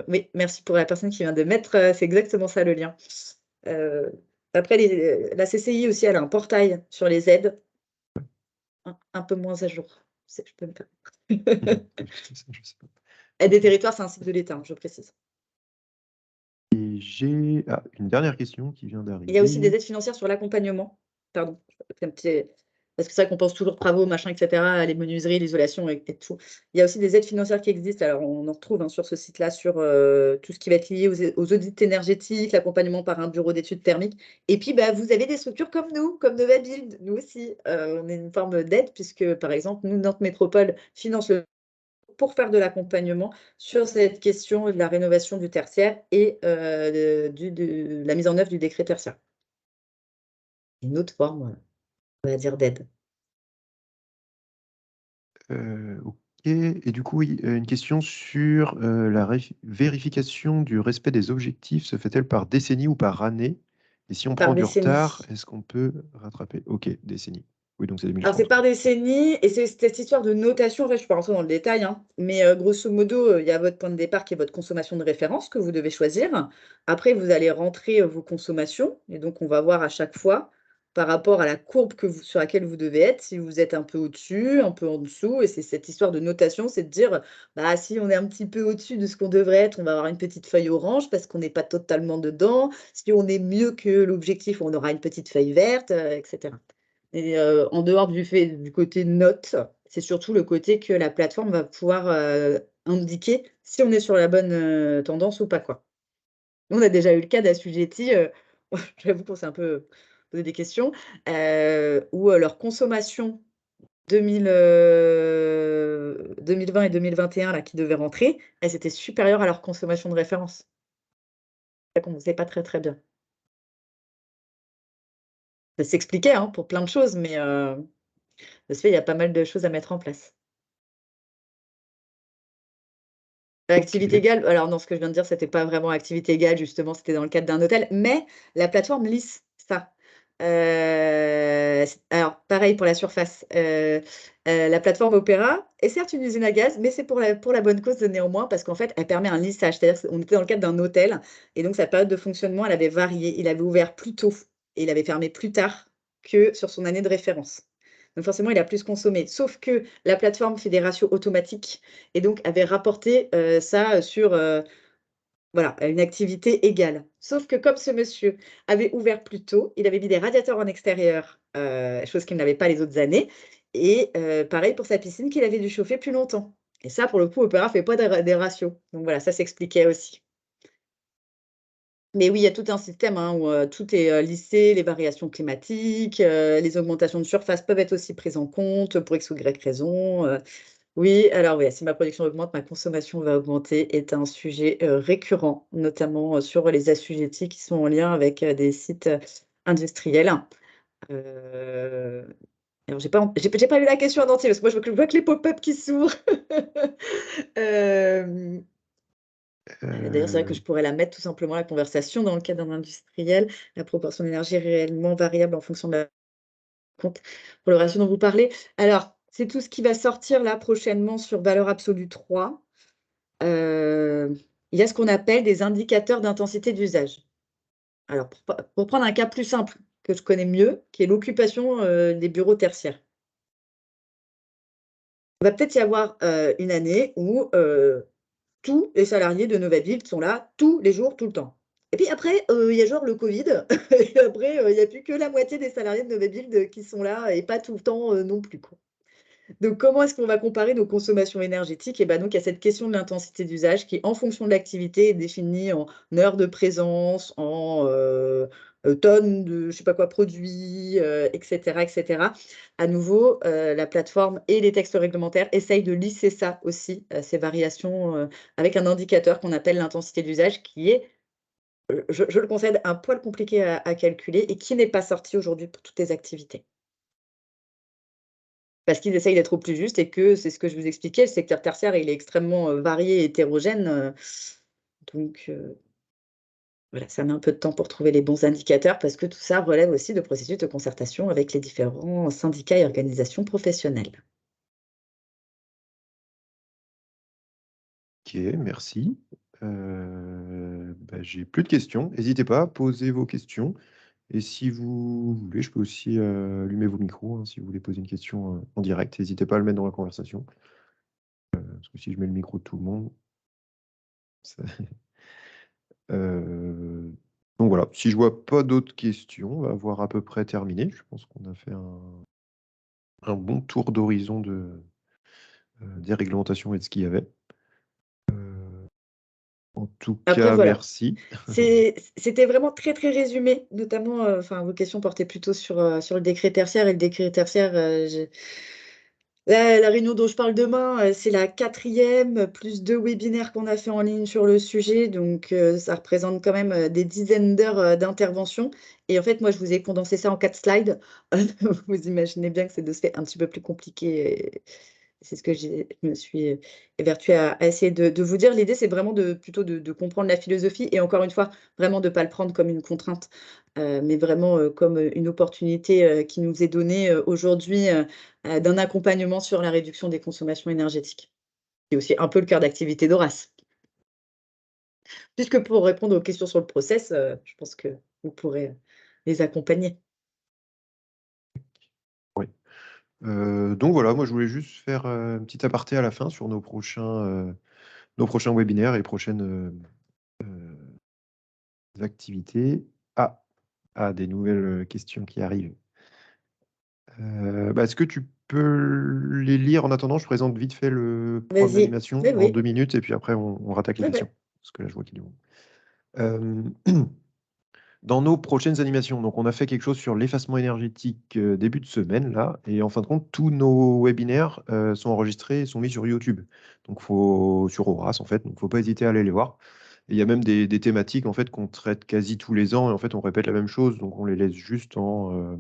oui, merci pour la personne qui vient de mettre, c'est exactement ça le lien. Euh, Après, la CCI aussi, elle a un portail sur les aides, un peu moins à jour, je peux me permettre. Je sais pas. Aide des Ok. territoires, c'est un site de l'État, je précise. Et j'ai une dernière question qui vient Il y a aussi des d'arriver. aides financières sur l'accompagnement. Pardon, c'est un petit- parce que c'est vrai qu'on pense toujours travaux, machin, etc., les menuiseries, l'isolation et tout. Il y a aussi des aides financières qui existent. Alors, on en retrouve sur ce site-là sur tout ce qui va être lié aux audits énergétiques, l'accompagnement par un bureau d'études thermiques. Et puis, bah, vous avez des structures comme nous, comme Nova Build. Nous aussi, on est une forme d'aide puisque, par exemple, nous, Nantes Métropole finance pour faire de l'accompagnement sur cette question de la rénovation du tertiaire et de la mise en œuvre du décret tertiaire. Une autre forme, on va dire, d'aide. Ok. Et du coup, oui, une question sur la vérification du respect des objectifs se fait-elle par décennie ou par année? Et si on Par prend du retard, décennie. est-ce qu'on peut rattraper? Ok, décennie. Oui, donc c'est Alors, c'est 2030, par quoi. décennie, et c'est cette histoire de notation, en fait, je ne suis pas rentrer dans le détail, mais grosso modo, il y a votre point de départ qui est votre consommation de référence que vous devez choisir. Après, vous allez rentrer vos consommations, et donc on va voir à chaque fois, par rapport à la courbe sur laquelle vous devez être, si vous êtes un peu au-dessus, un peu en dessous, et c'est cette histoire de notation, c'est de dire, bah, si on est un petit peu au-dessus de ce qu'on devrait être, on va avoir une petite feuille orange parce qu'on n'est pas totalement dedans. Si on est mieux que l'objectif, on aura une petite feuille verte, etc. Et en dehors du côté notes, c'est surtout le côté que la plateforme va pouvoir indiquer si on est sur la bonne tendance ou pas, quoi. Nous, on a déjà eu le cas d'assujettis, j'avoue qu'on s'est un peu posé des questions, où leur consommation 2020 et 2021 là, qui devaient rentrer, elles étaient supérieures à leur consommation de référence. C'est ça qu'on ne sait pas très, très bien. Ça s'expliquait pour plein de choses, mais de ce fait, il y a pas mal de choses à mettre en place. Activité Ok. égale, alors non, ce que je viens de dire, c'était pas vraiment activité égale, justement, c'était dans le cadre d'un hôtel, mais la plateforme lisse ça. Alors, pareil pour la surface. La plateforme Opéra est certes une usine à gaz, mais c'est pour la bonne cause néanmoins, parce qu'en fait, elle permet un lissage. C'est-à-dire qu'on était dans le cadre d'un hôtel, et donc sa période de fonctionnement, elle avait varié. Il avait ouvert plus tôt et il avait fermé plus tard que sur son année de référence. Donc forcément, il a plus consommé. Sauf que la plateforme fait des ratios automatiques et donc avait rapporté ça sur voilà, une activité égale. Sauf que comme ce monsieur avait ouvert plus tôt, il avait mis des radiateurs en extérieur, chose qu'il n'avait pas les autres années. Et pareil pour sa piscine qu'il avait dû chauffer plus longtemps. Et ça, pour le coup, Opéra ne fait pas des ratios. Donc voilà, ça s'expliquait aussi. Mais oui, il y a tout un système hein, où tout est lissé, les variations climatiques, les augmentations de surface peuvent être aussi prises en compte pour X ou Y raison. Oui, alors oui, si ma production augmente, ma consommation va augmenter est un sujet récurrent, notamment sur les assujettis qui sont en lien avec des sites industriels. Euh, alors, j'ai pas lu la question en entier parce que moi, je vois que les pop-up qui s'ouvrent. Euh, D'ailleurs, c'est vrai que Euh, je pourrais la mettre tout simplement, la conversation, dans le cadre d'un industriel, la proportion d'énergie est réellement variable en fonction de la compte pour le ratio dont vous parlez. Alors, c'est tout ce qui va sortir là prochainement sur valeur absolue 3. Euh, il y a ce qu'on appelle des indicateurs d'intensité d'usage. Alors, pour prendre un cas plus simple que je connais mieux, qui est l'occupation des bureaux tertiaires. Il va peut-être y avoir une année où tous les salariés de Novaville sont là tous les jours, tout le temps. Et puis après, il y a genre le Covid, et après, il n'y a plus que la moitié des salariés de Novaville qui sont là, et pas tout le temps non plus, quoi. Donc, comment est-ce qu'on va comparer nos consommations énergétiques? Et ben donc, il y a cette question de l'intensité d'usage qui, en fonction de l'activité, est définie en heures de présence, en tonnes de, je sais pas quoi, produits, etc., etc. À nouveau, la plateforme et les textes réglementaires essayent de lisser ça aussi, ces variations, avec un indicateur qu'on appelle l'intensité d'usage, qui est, je le concède, un poil compliqué à calculer et qui n'est pas sorti aujourd'hui pour toutes les activités. Parce qu'ils essayent d'être au plus juste et que c'est ce que je vous expliquais, le secteur tertiaire, il est extrêmement, varié et hétérogène, donc voilà, ça met un peu de temps pour trouver les bons indicateurs parce que tout ça relève aussi de processus de concertation avec les différents syndicats et organisations professionnelles. Ok, merci. J'ai plus de questions. N'hésitez pas à poser vos questions. Et si vous voulez, je peux aussi allumer vos micros hein, si vous voulez poser une question en direct. N'hésitez pas à le mettre dans la conversation. Parce que si je mets le micro de tout le monde, ça- Euh, donc voilà, si je vois pas d'autres questions, on va avoir à peu près terminé. Je pense qu'on a fait un bon tour d'horizon des réglementations et de ce qu'il y avait. En tout Après cas, voilà, merci. c'était vraiment très, très résumé, notamment, enfin vos questions portaient plutôt sur le décret tertiaire et le décret tertiaire, la réunion dont je parle demain, c'est la 4e, plus 2 webinaires qu'on a fait en ligne sur le sujet. Donc, ça représente quand même des dizaines d'heures d'intervention. Et en fait, moi, je vous ai condensé ça en 4 slides. Vous imaginez bien que c'est de ce fait un petit peu plus compliqué. C'est ce que je me suis évertuée à essayer de vous dire. L'idée, c'est vraiment plutôt de comprendre la philosophie et encore une fois, vraiment de ne pas le prendre comme une contrainte, mais vraiment comme une opportunité qui nous est donnée aujourd'hui d'un accompagnement sur la réduction des consommations énergétiques. C'est aussi un peu le cœur d'activité d'Horace. Puisque pour répondre aux questions sur le process, je pense que vous pourrez les accompagner. Oui. Donc voilà, moi je voulais juste faire un petit aparté à la fin sur nos prochains webinaires et prochaines activités. Des nouvelles questions qui arrivent. Est-ce que tu peux les lire en attendant? Je présente vite fait le programme Vas-y. d'animation Oui, en oui. 2 minutes et puis après on rattaque les Oui, oui. questions. Parce que là, je vois qu'il est bon. Euh, Dans nos prochaines animations, donc on a fait quelque chose sur l'effacement énergétique début de semaine là, et en fin de compte, tous nos webinaires sont enregistrés et sont mis sur YouTube. Donc sur Horace en fait, donc faut pas hésiter à aller les voir. Et il y a même des thématiques en fait qu'on traite quasi tous les ans et en fait on répète la même chose, donc on les laisse juste en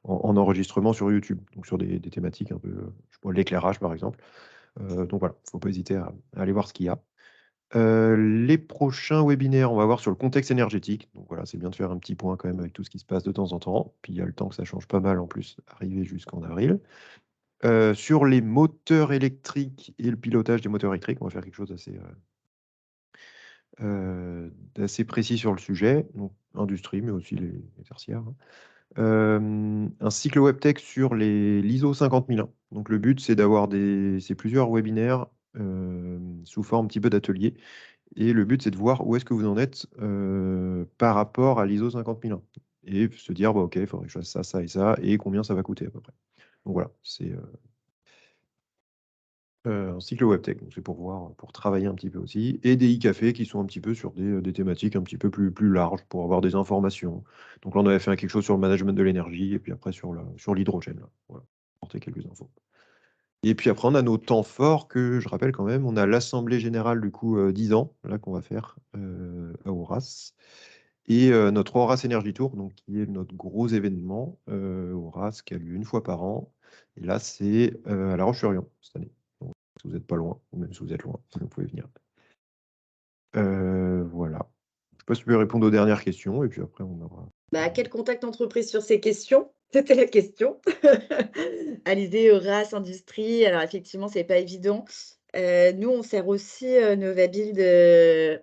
enregistrement sur YouTube, donc sur des thématiques un peu, je sais pas, l'éclairage par exemple. Donc voilà, faut pas hésiter à aller voir ce qu'il y a. Les prochains webinaires, on va voir sur le contexte énergétique. Donc voilà, c'est bien de faire un petit point quand même avec tout ce qui se passe de temps en temps. Puis il y a le temps que ça change pas mal en plus, arrivé jusqu'en avril. Sur les moteurs électriques et le pilotage des moteurs électriques, on va faire quelque chose d'assez précis sur le sujet. Donc industrie, mais aussi les tertiaires, hein. Un cycle WebTech sur l'ISO 50001. Donc le but, c'est d'avoir c'est plusieurs webinaires sous forme un petit peu d'atelier. Et le but, c'est de voir où est-ce que vous en êtes par rapport à l'ISO 50001. Et se dire, bah, OK, il faudrait que je fasse ça, ça et ça, et combien ça va coûter à peu près. Donc voilà, c'est un cycle WebTech. Donc c'est pour voir, pour travailler un petit peu aussi. Et des e-cafés qui sont un petit peu sur des thématiques un petit peu plus larges pour avoir des informations. Donc là, on avait fait quelque chose sur le management de l'énergie, et puis après sur l'hydrogène. Voilà, apporter quelques infos. Et puis après, on a nos temps forts que je rappelle quand même. On a l'Assemblée Générale, du coup, 10 ans, là, qu'on va faire à Horace. Et notre Horace Energy Tour, donc, qui est notre gros événement, Horace, qui a lieu une fois par an. Et là, c'est à La Roche-sur-Yon, cette année. Donc, si vous n'êtes pas loin, ou même si vous êtes loin, vous pouvez venir. Voilà. Je ne sais pas si tu peux répondre aux dernières questions, et puis après, on aura... Quel contact entreprise sur ces questions? C'était la question. Alizé, Horace, Industrie. Alors effectivement, c'est pas évident. Nous, on sert aussi Novabuild.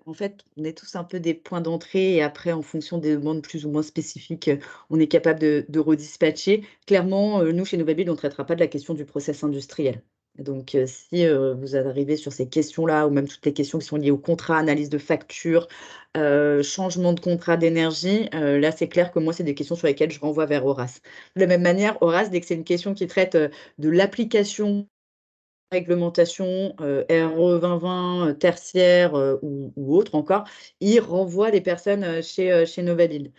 En fait, on est tous un peu des points d'entrée et après, en fonction des demandes plus ou moins spécifiques, on est capable de redispatcher. Clairement, nous, chez Novabuild, on ne traitera pas de la question du process industriel. Donc, si vous arrivez sur ces questions-là, ou même toutes les questions qui sont liées au contrat, analyse de facture, changement de contrat d'énergie, là, c'est clair que moi, c'est des questions sur lesquelles je renvoie vers Horace. De la même manière, Horace, dès que c'est une question qui traite de l'application réglementation RE 2020 tertiaire ou autre encore, il renvoie les personnes chez Novabuild.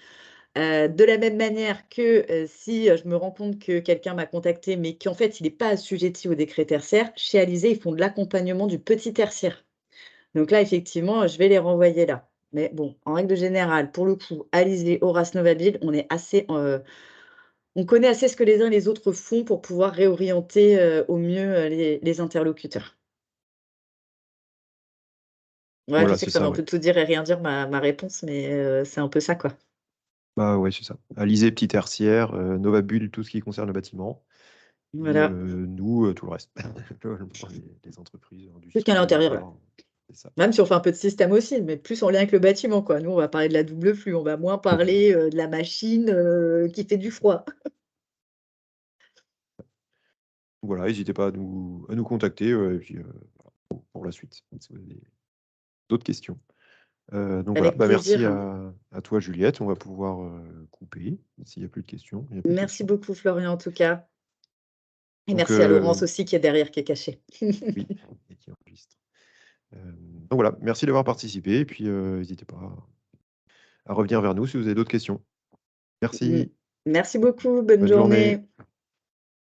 De la même manière que si je me rends compte que quelqu'un m'a contacté, mais qu'en fait, il n'est pas assujetti au décret tertiaire, chez Alizé, ils font de l'accompagnement du petit tertiaire. Donc là, effectivement, je vais les renvoyer là. Mais bon, en règle générale, pour le coup, Alizé, Horace, Novabuild, on connaît assez ce que les uns et les autres font pour pouvoir réorienter au mieux les interlocuteurs. Ouais, je Voilà, sais c'est que ça veut ça, un ouais. peu tout dire et rien dire ma réponse, mais c'est un peu ça, quoi. Bah ouais, c'est ça. Alizé, petit tertiaire, Novabuild, tout ce qui concerne le bâtiment. Et Voilà. nous, tout le reste. Les entreprises, Plus qu'à industrie, l'intérieur, là. encore. C'est ça. Même si on fait un peu de système aussi, mais plus en lien avec le bâtiment, quoi. Nous, on va parler de la double flux, on va moins parler de la machine qui fait du froid. Voilà, n'hésitez pas à nous contacter et puis, pour la suite, si vous avez d'autres questions. Donc voilà, Avec bah, merci plaisir. à toi, Juliette. On va pouvoir couper s'il n'y a plus de questions. Il n'y a plus de Merci questions. beaucoup, Florian, en tout cas. Et Donc, merci à Laurence aussi, qui est derrière, qui est cachée. oui, et qui enregistre. Donc voilà, merci d'avoir participé et puis n'hésitez pas à revenir vers nous si vous avez d'autres questions. Merci, Merci beaucoup, bonne bonne journée. journée.